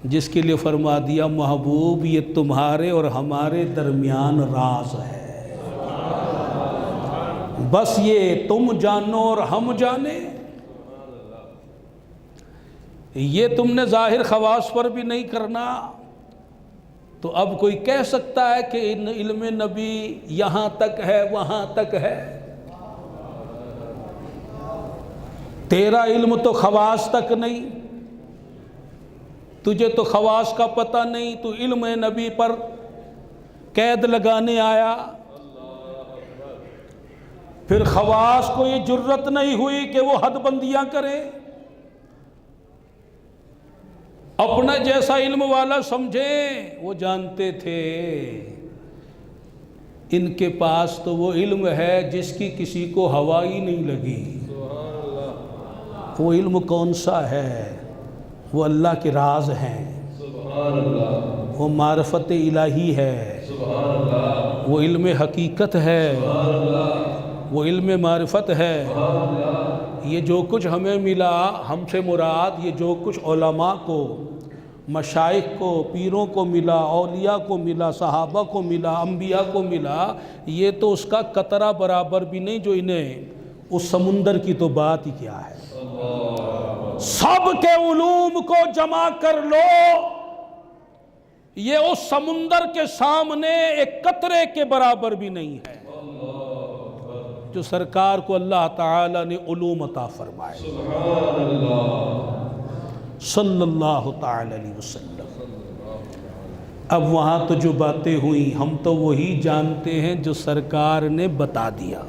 جس کے لیے فرما دیا محبوب یہ تمہارے اور ہمارے درمیان راز ہے، بس یہ تم جانو اور ہم جانیں۔ یہ تم نے ظاہر خواص پر بھی نہیں کرنا، تو اب کوئی کہہ سکتا ہے کہ علم نبی یہاں تک ہے وہاں تک ہے؟ تیرا علم تو خواص تک نہیں، تجھے تو خواص کا پتہ نہیں، تو علم نبی پر قید لگانے آیا۔ پھر خواص کو یہ جرت نہیں ہوئی کہ وہ حد بندیاں کرے، اپنا جیسا علم والا سمجھیں۔ وہ جانتے تھے ان کے پاس تو وہ علم ہے جس کی کسی کو ہوا ہی نہیں لگی۔ وہ علم کون سا ہے؟ وہ اللہ کے راز ہیں، وہ معرفت الہی ہے، وہ علم حقیقت ہے، وہ علم معرفت ہے۔ یہ جو کچھ ہمیں ملا، ہم سے مراد یہ جو کچھ علماء کو، مشائخ کو، پیروں کو ملا، اولیاء کو ملا، صحابہ کو ملا، انبیاء کو ملا، یہ تو اس کا قطرہ برابر بھی نہیں جو انہیں اس سمندر کی تو بات ہی کیا ہے۔ سب کے علوم کو جمع کر لو، یہ اس سمندر کے سامنے ایک قطرے کے برابر بھی نہیں ہے جو سرکار کو اللہ تعالی نے علوم عطا فرمائے صلی اللہ تعالی علیہ وسلم۔ اب وہاں تو جو باتیں ہوئیں ہم تو وہی جانتے ہیں جو سرکار نے بتا دیا،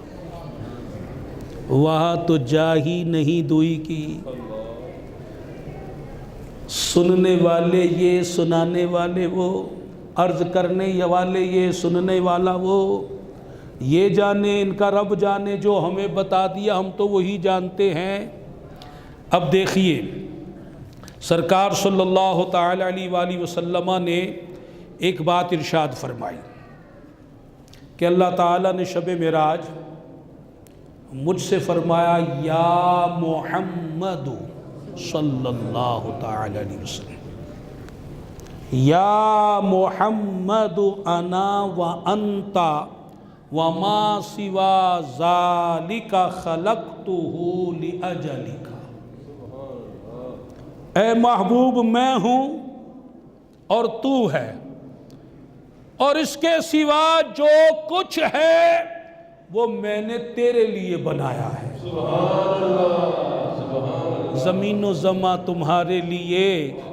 وہاں تو جا ہی نہیں دوئی کی۔ سننے والے یہ، سنانے والے وہ، عرض کرنے والے یہ، سننے والا وہ، یہ جانے ان کا رب جانے، جو ہمیں بتا دیا ہم تو وہی جانتے ہیں۔ اب دیکھیے سرکار صلی اللہ تعالی علیہ وآلہ وسلم نے ایک بات ارشاد فرمائی کہ اللہ تعالیٰ نے شب معراج مجھ سے فرمایا یا محمد صلی اللہ تعالی علیہ وسلم، یا محمد انا وانت وما سوا ذالک خلقتہ لاجلک۔ اے محبوب میں ہوں اور تو ہے، اور اس کے سوا جو کچھ ہے وہ میں نے تیرے لیے بنایا ہے۔ زمین و زماں تمہارے لیے،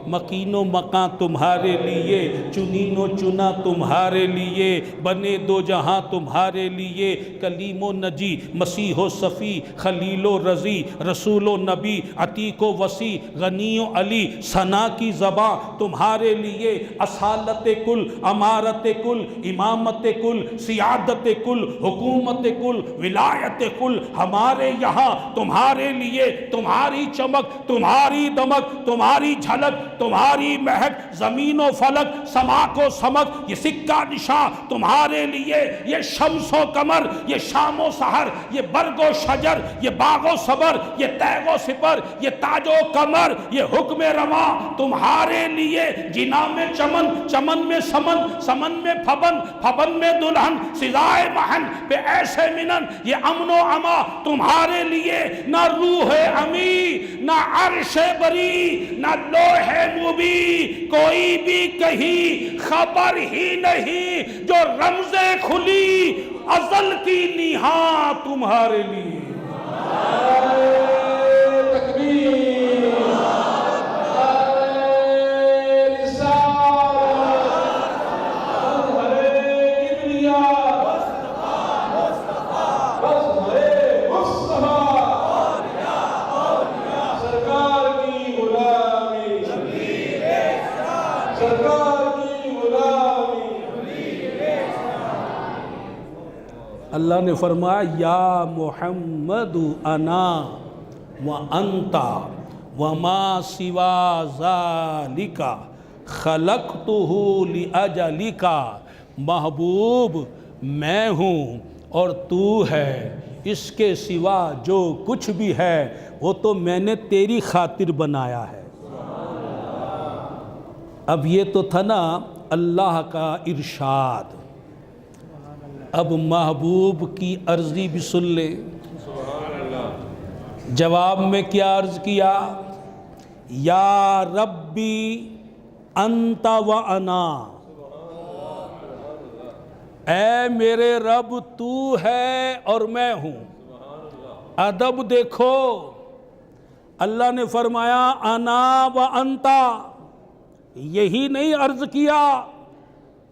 مکین و مکان تمہارے لیے، چنین و چنا تمہارے لیے، بنے دو جہاں تمہارے لیے، کلیم و نجی، مسیح و صفی، خلیل و رضی، رسول و نبی، عتیق و وسیع، غنی و علی، ثنا کی زباں تمہارے لیے، اصالت کل، امارت کل، امامت کل، سیادت کل، حکومت کل، ولایت کل ہمارے یہاں تمہارے لیے، تمہاری چمک، تمہاری دمک، تمہاری جھلک، تمہاری مہک، زمین و فلک، سماک و سمک، یہ سکہ نشاں تمہارے لیے، یہ شمس و قمر، یہ شام و سحر، یہ برگ و شجر، یہ باغ و صبر، یہ تیغ و سپر، یہ تاج و کمر، یہ حکم رواں تمہارے لیے، جنا میں چمن، چمن میں سمن، سمن میں پھبن، پھبن میں دلہن، سزائے محن پہ ایسے منن، یہ امن و اما تمہارے لیے، نہ روح امی، نہ عرش بری، نہ لوح مبی، کوئی بھی کہیں خبر ہی نہیں، جو رمز کھلی ازل کی نیہاں تمہارے لیے۔ اللہ نے فرمایا یا محمد انا وانت وما سوا ذالک خلقتہ لاجلک۔ محبوب میں ہوں اور تو ہے، اس کے سوا جو کچھ بھی ہے وہ تو میں نے تیری خاطر بنایا ہے۔ اب یہ تو تھا نا اللہ کا ارشاد، اب محبوب کی عرضی بھی سن لے۔ جواب میں کیا عرض کیا؟ یا ربی انت و انا، اے میرے رب تو ہے اور میں ہوں۔ ادب دیکھو، اللہ نے فرمایا انا و انتا، یہی نہیں عرض کیا،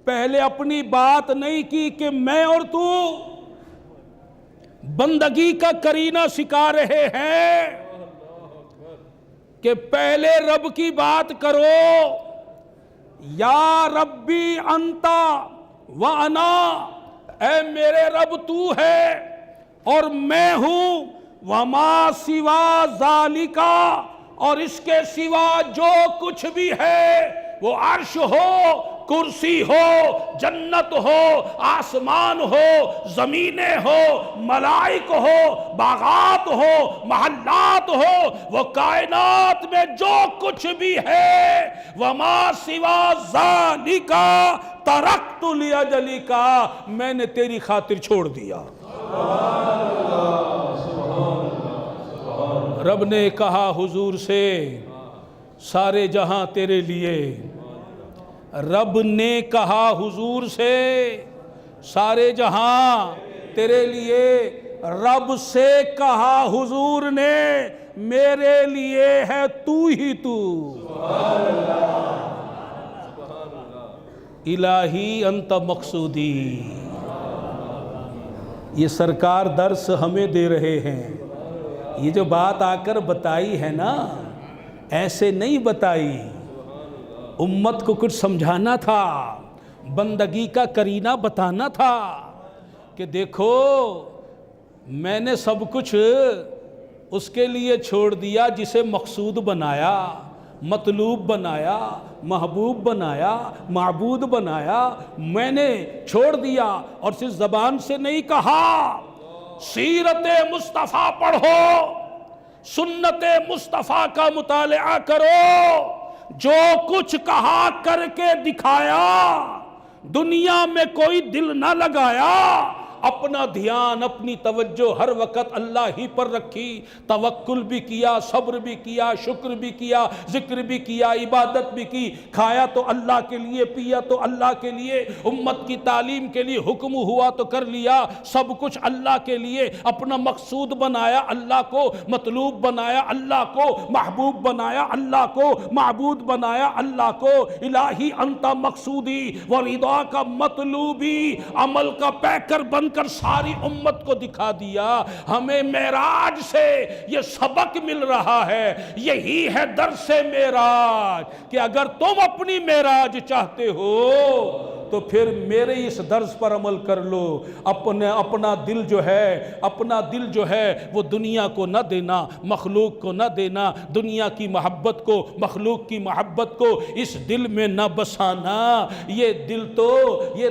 پہلے اپنی بات نہیں کی کہ میں اور تو بندگی کا کرینہ سکھا رہے ہیں کہ پہلے رب کی بات کرو، یا ربی انتا وانا، اے میرے رب تو ہے اور میں ہوں، وما سوا ذالکا، اور اس کے سوا جو کچھ بھی ہے، وہ عرش ہو، کرسی ہو، جنت ہو، آسمان ہو، زمینیں ہو، ملائک ہو، باغات ہو، محلات ہو، وہ کائنات میں جو کچھ بھی ہے، وما سوا ذالکا ترکت لاجلکا، میں نے تیری خاطر چھوڑ دیا۔ رب نے کہا حضور سے، سارے جہاں تیرے لیے۔ رب نے کہا حضور سے، سارے جہاں تیرے لیے۔ رب سے کہا حضور نے، میرے لیے ہے تو ہی تو۔ الہی انت مقصودی۔ یہ سرکار درس ہمیں دے رہے ہیں۔ یہ جو بات آ کر بتائی ہے نا، ایسے نہیں بتائی، امت کو کچھ سمجھانا تھا، بندگی کا کرینہ بتانا تھا کہ دیکھو میں نے سب کچھ اس کے لیے چھوڑ دیا جسے مقصود بنایا، مطلوب بنایا، محبوب بنایا، معبود بنایا، میں نے چھوڑ دیا۔ اور صرف زبان سے نہیں کہا، سیرت مصطفیٰ پڑھو، سنت مصطفیٰ کا مطالعہ کرو، جو کچھ کہا کر کے دکھایا، دنیا میں کوئی دل نہ لگایا، اپنا دھیان اپنی توجہ ہر وقت اللہ ہی پر رکھی، توکل بھی کیا، صبر بھی کیا، شکر بھی کیا، ذکر بھی کیا، عبادت بھی کی، کھایا تو اللہ کے لیے، پیا تو اللہ کے لیے، امت کی تعلیم کے لیے حکم ہوا تو کر لیا، سب کچھ اللہ کے لیے، اپنا مقصود بنایا اللہ کو، مطلوب بنایا اللہ کو، محبوب بنایا اللہ کو، معبود بنایا اللہ کو۔ الہی انت مقصودی ورضا کا مطلوبی، عمل کا پیکر بن کر ساری امت کو دکھا دیا۔ ہمیں معراج سے یہ سبق مل رہا ہے، یہی ہے درس معراج، کہ اگر تم اپنی معراج چاہتے ہو تو پھر میرے اس درس پر عمل کر لو۔ اپنا دل جو ہے وہ دنیا کو نہ دینا، مخلوق کو نہ دینا، دنیا کی محبت کو، مخلوق کی محبت کو اس دل میں نہ بسانا۔ یہ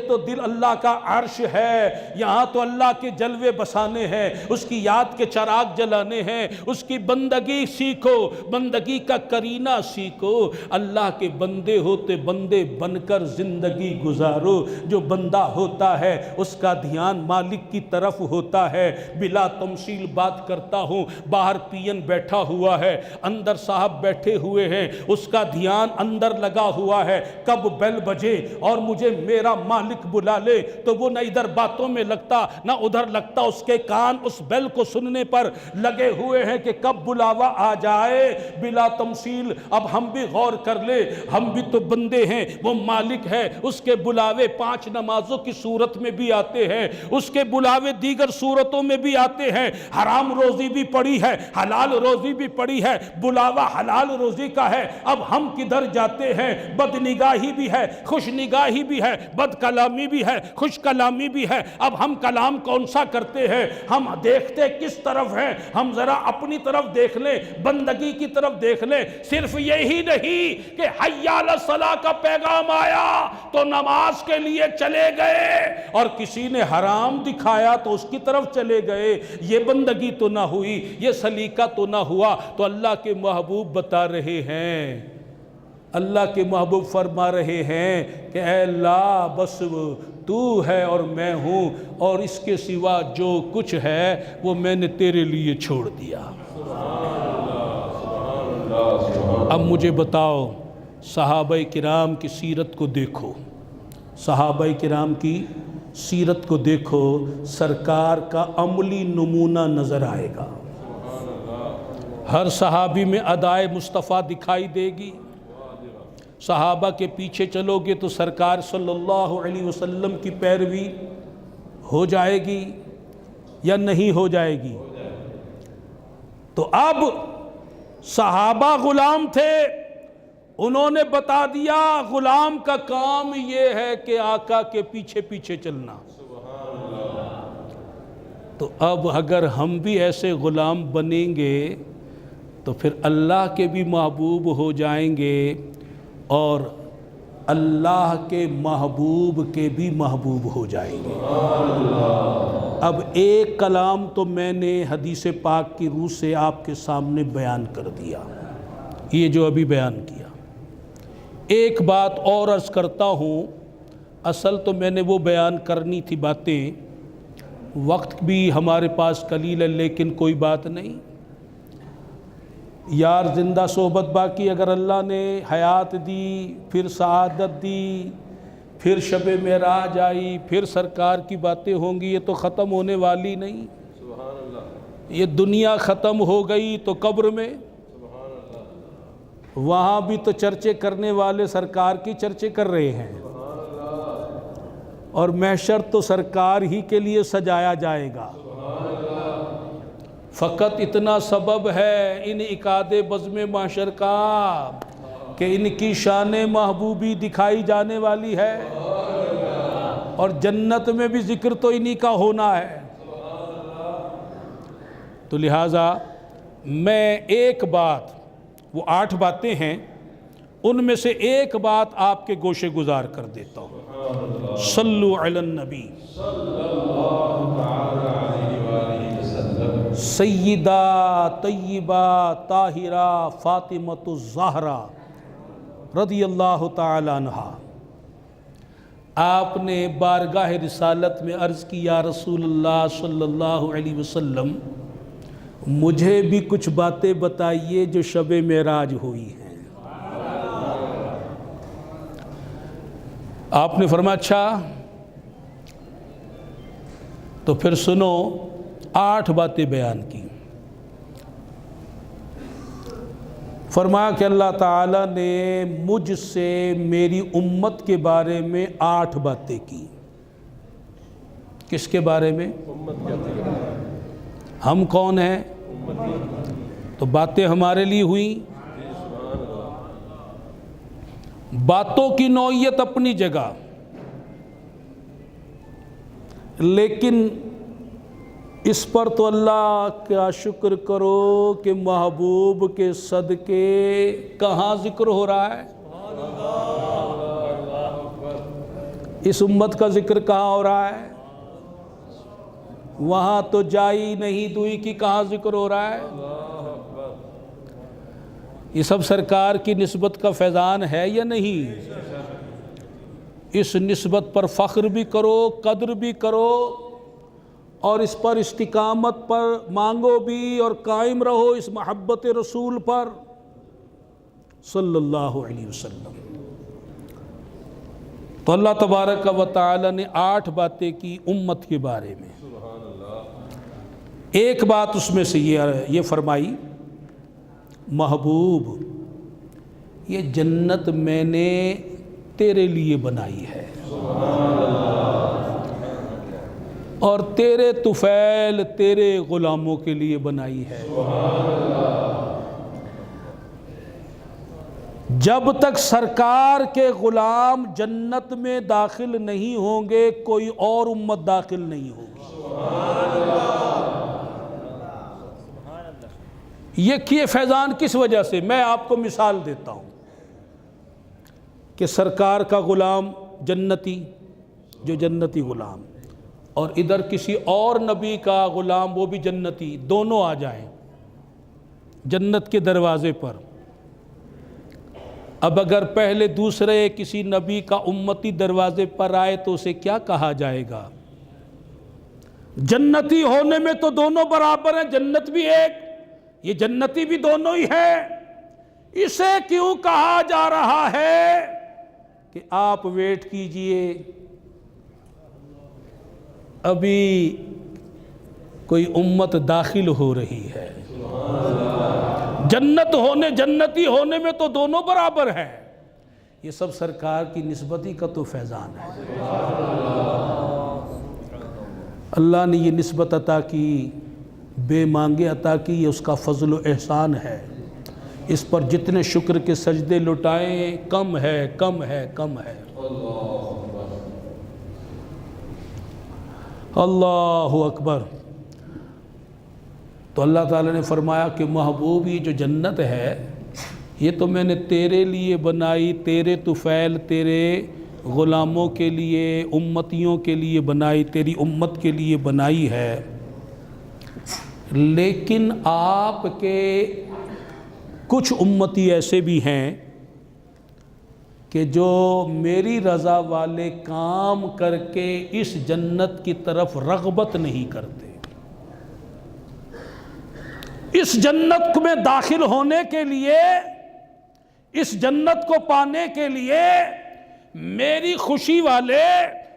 تو دل اللہ کا عرش ہے، یہاں تو اللہ کے جلوے بسانے ہیں، اس کی یاد کے چراغ جلانے ہیں، اس کی بندگی سیکھو، بندگی کا کرینہ سیکھو۔ اللہ کے بندے ہوتے بندے بن کر زندگی گزارو۔ جو بندہ ہوتا ہے اس کا دھیان مالک کی طرف ہوتا ہے۔ بلا تمثیل بات کرتا ہوں، باہر پین بیٹھا ہوا ہے، اندر صاحب بیٹھے ہوئے ہیں، اس کا دھیان اندر لگا ہوا ہے، کب بیل بجے اور مجھے میرا مالک بلا لے، تو وہ نہ ادھر باتوں میں لگتا نہ ادھر لگتا، اس کے کان اس بیل کو سننے پر لگے ہوئے ہیں کہ کب بلاوا آ جائے۔ بلا تمثیل اب ہم بھی غور کر لے، ہم بھی تو بندے ہیں، وہ مالک ہے، اس کے بلاوے 5 نمازوں کی صورت میں بھی آتے ہیں، اس کے بلاوے دیگر صورتوں میں بھی آتے ہیں، حرام روزی بھی پڑی ہے، حلال روزی بھی پڑی ہے، بلاوا حلال روزی کا ہے۔ اب ہم کدھر جاتے ہیں؟ بد نگاہی بھی ہے، خوش نگاہی بھی ہے، بد کلامی بھی ہے، خوش کلامی بھی ہے۔ اب ہم کلام کون سا کرتے ہیں؟ ہم دیکھتے کس طرف ہیں؟ ہم ذرا اپنی طرف دیکھ لیں، بندگی کی طرف دیکھ لیں۔ صرف یہی نہیں کہ حی علی الصلاۃ کا پیغام آیا تو نماز کے لیے چلے گئے، اور کسی نے حرام دکھایا تو اس کی طرف چلے گئے، یہ بندگی تو نہ ہوئی، یہ سلیقہ تو نہ ہوا۔ تو اللہ کے محبوب بتا رہے ہیں، اللہ کے محبوب فرما رہے ہیں کہ اے اللہ بس تو ہے اور میں ہوں، اور اس کے سوا جو کچھ ہے وہ میں نے تیرے لیے چھوڑ دیا۔ اب مجھے بتاؤ، صحابہ کرام کی سیرت کو دیکھو، صحابہ کرام کی سیرت کو دیکھو، سرکار کا عملی نمونہ نظر آئے گا۔ ہر صحابی میں ادائے مصطفیٰ دکھائی دے گی، صحابہ کے پیچھے چلو گے تو سرکار صلی اللہ علیہ وسلم کی پیروی ہو جائے گی یا نہیں ہو جائے گی؟ تو اب صحابہ غلام تھے، انہوں نے بتا دیا غلام کا کام یہ ہے کہ آقا کے پیچھے پیچھے چلنا۔ تو اب اگر ہم بھی ایسے غلام بنیں گے تو پھر اللہ کے بھی محبوب ہو جائیں گے اور اللہ کے محبوب کے بھی محبوب ہو جائیں گے۔ اب ایک کلام تو میں نے حدیث پاک کی روح سے آپ کے سامنے بیان کر دیا، یہ جو ابھی بیان کیا۔ ایک بات اور عرض کرتا ہوں، اصل تو میں نے وہ بیان کرنی تھی باتیں، وقت بھی ہمارے پاس قلیل ہے، لیکن کوئی بات نہیں، یار زندہ صحبت باقی، اگر اللہ نے حیات دی، پھر سعادت دی، پھر شب معراج آئی، پھر سرکار کی باتیں ہوں گی، یہ تو ختم ہونے والی نہیں۔ سبحان اللہ، یہ دنیا ختم ہو گئی تو قبر میں سبحان اللہ، وہاں بھی تو چرچے کرنے والے سرکار کی چرچے کر رہے ہیں، سبحان اللہ، اور محشر تو سرکار ہی کے لیے سجایا جائے گا۔ سبحان اللہ، فقط اتنا سبب ہے ان عقاد بزم محشر کا کہ ان کی شان محبوبی دکھائی جانے والی ہے، اور جنت میں بھی ذکر تو انہی کا ہونا ہے۔ تو لہٰذا میں ایک بات، وہ 8 باتیں ہیں، ان میں سے ایک بات آپ کے گوشے گزار کر دیتا ہوں۔ صلو علی النبی سیدہ طیبہ طاہرہ فاطمۃ الزہرا رضی اللہ تعالی عنہا۔ آپ نے بارگاہ رسالت میں عرض کی، یا رسول اللہ صلی اللہ علیہ وسلم، مجھے بھی کچھ باتیں بتائیے جو شب معراج ہوئی ہیں۔ آپ نے فرمایا اچھا تو پھر سنو، 8 باتیں بیان کی۔ فرمایا کہ اللہ تعالیٰ نے مجھ سے میری امت کے بارے میں 8 باتیں کی۔ کس کے بارے میں؟ امت کہتے ہیں، ہم کون ہیں؟ تو باتیں ہمارے لیے ہوئیں۔ باتوں کی نوعیت اپنی جگہ، لیکن اس پر تو اللہ کا شکر کرو کہ محبوب کے صدقے کہاں ذکر ہو رہا ہے؟ اس امت کا ذکر کہاں ہو رہا ہے؟ وہاں تو جائی نہیں دوئی کی کہاں ذکر ہو رہا ہے؟ یہ سب سرکار کی نسبت کا فیضان ہے یا نہیں؟ اس نسبت پر فخر بھی کرو، قدر بھی کرو، اور اس پر استقامت پر مانگو بھی، اور قائم رہو اس محبت رسول پر صلی اللہ علیہ وسلم۔ تو اللہ تبارک و تعالی نے 8 باتیں کی امت کے بارے میں۔ ایک بات اس میں سے یہ فرمائی، محبوب یہ جنت میں نے تیرے لیے بنائی ہے، اور تیرے طفیل تیرے غلاموں کے لیے بنائی ہے۔ جب تک سرکار کے غلام جنت میں داخل نہیں ہوں گے، کوئی اور امت داخل نہیں ہوگی۔ یہ فیضان کس وجہ سے؟ میں آپ کو مثال دیتا ہوں کہ سرکار کا غلام جنتی، جو جنتی غلام، اور ادھر کسی اور نبی کا غلام وہ بھی جنتی، دونوں آ جائیں جنت کے دروازے پر۔ اب اگر پہلے دوسرے کسی نبی کا امتی دروازے پر آئے تو اسے کیا کہا جائے گا؟ جنتی ہونے میں تو دونوں برابر ہیں، جنت بھی ایک، یہ جنتی بھی دونوں ہی ہے، اسے کیوں کہا جا رہا ہے کہ آپ ویٹ کیجئے، ابھی کوئی امت داخل ہو رہی ہے۔ جنتی ہونے میں تو دونوں برابر ہیں، یہ سب سرکار کی نسبتی کا تو فیضان ہے۔ اللہ نے یہ نسبت عطا کی، بے مانگے عطا کی، یہ اس کا فضل و احسان ہے۔ اس پر جتنے شکر کے سجدے لٹائیں کم ہے، کم ہے، کم ہے۔ اللہ اکبر۔ تو اللہ تعالیٰ نے فرمایا کہ محبوب یہ جو جنت ہے یہ تو میں نے تیرے لیے بنائی، تیرے طفیل، تیرے غلاموں کے لیے، امتیوں کے لیے بنائی، تیری امت کے لیے بنائی ہے، لیکن آپ کے کچھ امتی ایسے بھی ہیں کہ جو میری رضا والے کام کر کے اس جنت کی طرف رغبت نہیں کرتے۔ اس جنت میں داخل ہونے کے لیے، اس جنت کو پانے کے لیے میری خوشی والے،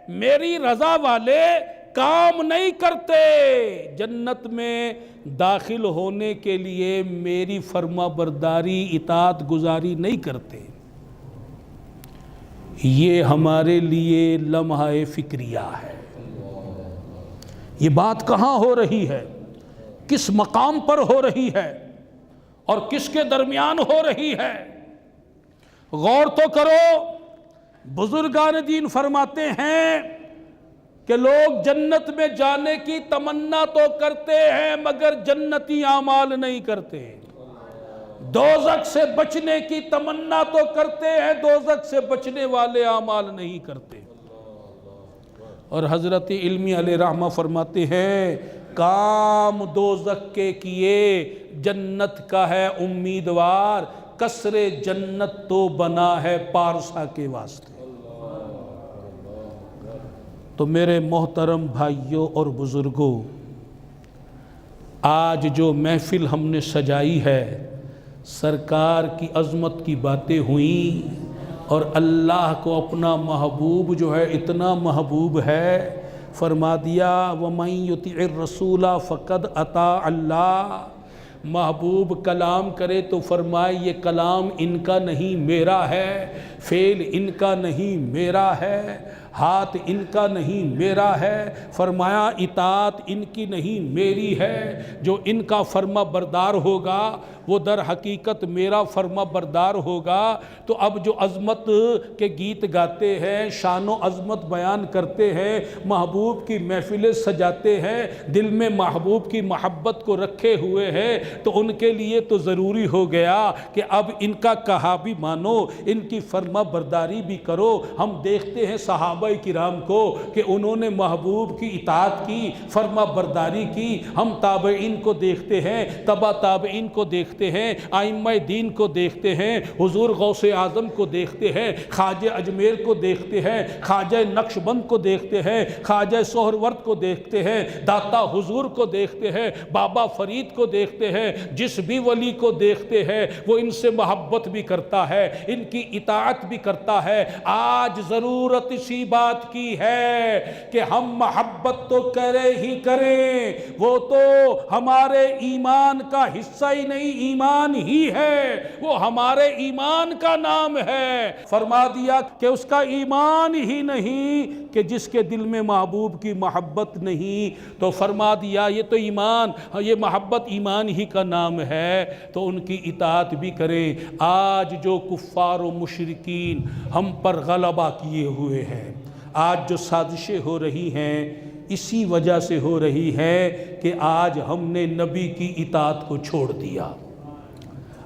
میری رضا والے کام نہیں کرتے، جنت میں داخل ہونے کے لیے میری فرما برداری، اطاعت گزاری نہیں کرتے۔ یہ ہمارے لیے لمحہ فکریہ ہے۔ یہ بات کہاں ہو رہی ہے، کس مقام پر ہو رہی ہے اور کس کے درمیان ہو رہی ہے؟ غور تو کرو۔ بزرگان دین فرماتے ہیں کہ لوگ جنت میں جانے کی تمنا تو کرتے ہیں مگر جنتی اعمال نہیں کرتے، دوزخ سے بچنے کی تمنا تو کرتے ہیں، دوزخ سے بچنے والے اعمال نہیں کرتے۔ اور حضرت علمی علیہ رحمہ فرماتے ہیں کام دوزخ کے کیے جنت کا ہے امیدوار، قصر جنت تو بنا ہے پارسا کے واسطے۔ تو میرے محترم بھائیوں اور بزرگوں، آج جو محفل ہم نے سجائی ہے، سرکار کی عظمت کی باتیں ہوئیں، اور اللہ کو اپنا محبوب جو ہے اتنا محبوب ہے، فرما دیا وَمَن يُطِعِ الرَّسُولَ فَقَدْ أَطَاعَ اللَّهَ۔ محبوب کلام کرے تو فرمائے یہ کلام ان کا نہیں میرا ہے، فعل ان کا نہیں میرا ہے، ہاتھ ان کا نہیں میرا ہے، فرمایا اطاعت ان کی نہیں میری ہے، جو ان کا فرما بردار ہوگا وہ در حقیقت میرا فرما بردار ہوگا۔ تو اب جو عظمت کے گیت گاتے ہیں، شان و عظمت بیان کرتے ہیں، محبوب کی محفلیں سجاتے ہیں، دل میں محبوب کی محبت کو رکھے ہوئے ہیں، تو ان کے لیے تو ضروری ہو گیا کہ اب ان کا کہا بھی مانو، ان کی فرما برداری بھی کرو۔ ہم دیکھتے ہیں صحابہ کرام کو کہ انہوں نے محبوب کی اطاعت کی، فرما برداری کی۔ ہم تابعین کو دیکھتے ہیں، تبع تابعین کو دیکھتے ہیں، ائمہ دین کو دیکھتے ہیں، حضور غوث اعظم کو دیکھتے ہیں، خواجہ اجمیر کو دیکھتے ہیں، خواجہ نقشبند کو دیکھتے ہیں، خواجہ سہرورد کو دیکھتے ہیں، داتا حضور کو دیکھتے ہیں، بابا فرید کو دیکھتے ہیں۔ جس بھی ولی کو دیکھتے ہیں وہ ان سے محبت بھی کرتا ہے، ان کی اطاعت بھی کرتا ہے۔ آج ضرورت اسی بات کی ہے کہ ہم محبت تو کرے ہی کریں، وہ تو ہمارے ایمان کا حصہ ہی نہیں، ایمان ہی ہے، وہ ہمارے ایمان کا نام ہے۔ فرما دیا کہ اس کا ایمان ہی نہیں کہ جس کے دل میں محبوب کی محبت نہیں، تو فرما دیا یہ تو ایمان، یہ محبت ایمان ہی کا نام ہے، تو ان کی اطاعت بھی کریں۔ آج جو کفار و مشرکین ہم پر غلبہ کیے ہوئے ہیں، آج جو سازشیں ہو رہی ہیں، اسی وجہ سے ہو رہی ہے کہ آج ہم نے نبی کی اطاعت کو چھوڑ دیا۔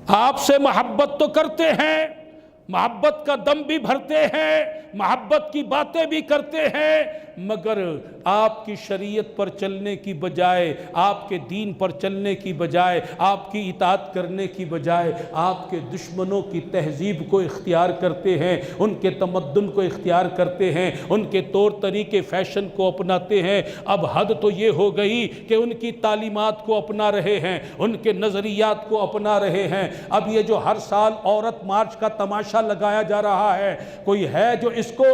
آپ سے محبت تو کرتے ہیں، محبت کا دم بھی بھرتے ہیں، محبت کی باتیں بھی کرتے ہیں، مگر آپ کی شریعت پر چلنے کی بجائے، آپ کے دین پر چلنے کی بجائے، آپ کی اطاعت کرنے کی بجائے آپ کے دشمنوں کی تہذیب کو اختیار کرتے ہیں، ان کے تمدن کو اختیار کرتے ہیں، ان کے طور طریقے فیشن کو اپناتے ہیں۔ اب حد تو یہ ہو گئی کہ ان کی تعلیمات کو اپنا رہے ہیں، ان کے نظریات کو اپنا رہے ہیں۔ اب یہ جو ہر سال عورت مارچ کا تماشا لگایا جا رہا ہے، کوئی ہے جو اس کو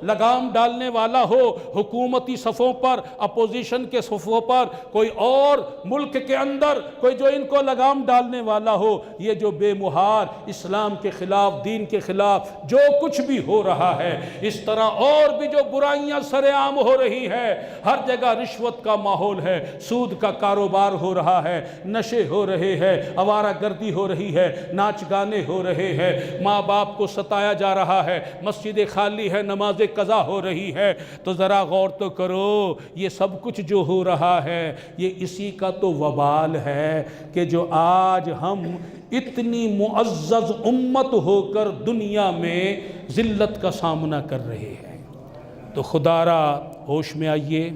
لگام ڈالنے والا ہو حکومتی صفوں پر، اپوزیشن کے صفوں پر، کوئی اور ملک کے اندر کوئی جو ان کو لگام ڈالنے والا ہو، یہ جو بے مہار اسلام کے خلاف، دین کے خلاف جو کچھ بھی ہو رہا ہے، اس طرح اور بھی جو برائیاں سر عام ہو رہی ہے، ہر جگہ رشوت کا ماحول ہے، سود کا کاروبار ہو رہا ہے، نشے ہو رہے ہیں، آوارہ گردی ہو رہی ہے، ناچ گانے ہو رہے ہیں، ماں باپ کو ستایا جا رہا ہے، مسجدیں خالی ہے، نمازیں قضا ہو رہی ہے، تو ذرا غور تو کرو، یہ سب کچھ جو ہو رہا ہے یہ اسی کا تو وبال ہے کہ جو آج ہم اتنی معزز امت ہو کر دنیا میں ذلت کا سامنا کر رہے ہیں۔ تو خدا را ہوش میں آئیے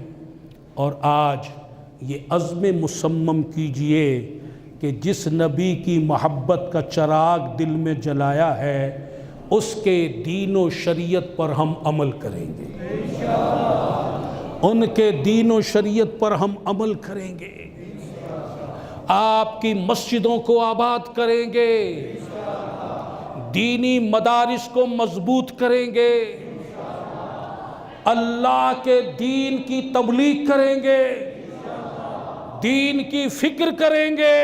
اور آج یہ عزم مصمم کیجئے کہ جس نبی کی محبت کا چراغ دل میں جلایا ہے اس کے دین و شریعت پر ہم عمل کریں گے، ان کے دین و شریعت پر ہم عمل کریں گے، آپ کی مسجدوں کو آباد کریں گے، دینی مدارس کو مضبوط کریں گے، اللہ کے دین کی تبلیغ کریں گے، دین کی فکر کریں گے،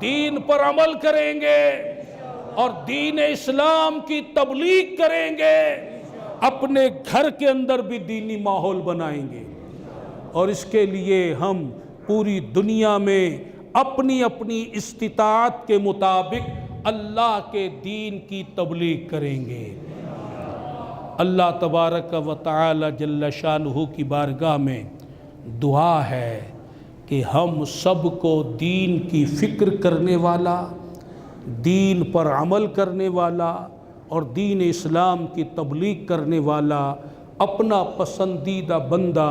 دین پر عمل کریں گے اور دین اسلام کی تبلیغ کریں گے، اپنے گھر کے اندر بھی دینی ماحول بنائیں گے، اور اس کے لیے ہم پوری دنیا میں اپنی اپنی استطاعت کے مطابق اللہ کے دین کی تبلیغ کریں گے۔ اللہ تبارک و تعالی جل شانہ کی بارگاہ میں دعا ہے کہ ہم سب کو دین کی فکر کرنے والا، دین پر عمل کرنے والا اور دین اسلام کی تبلیغ کرنے والا اپنا پسندیدہ بندہ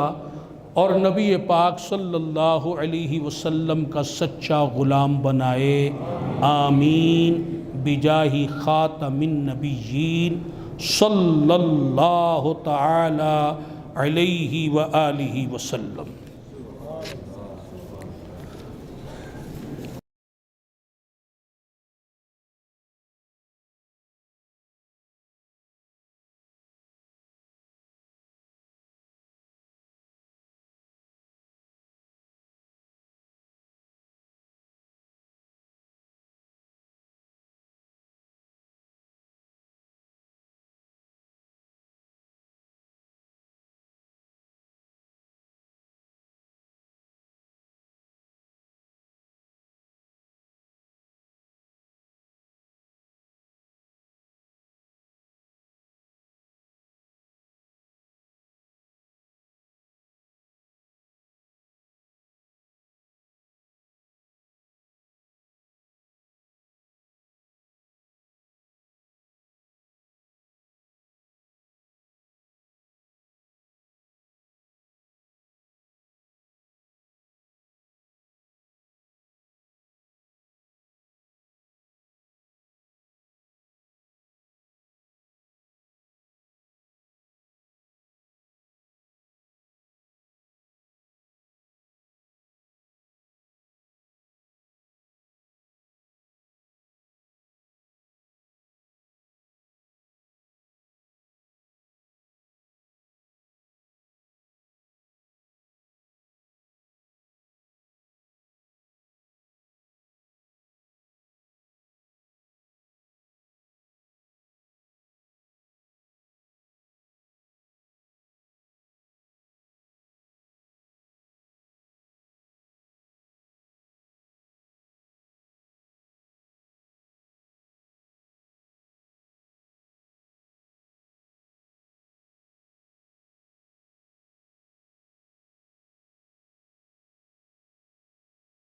اور نبی پاک صلی اللہ علیہ وسلم کا سچا غلام بنائے، آمین، بجاہ خاتم النبیین صلی اللہ تعالی علیہ وآلہ وسلم۔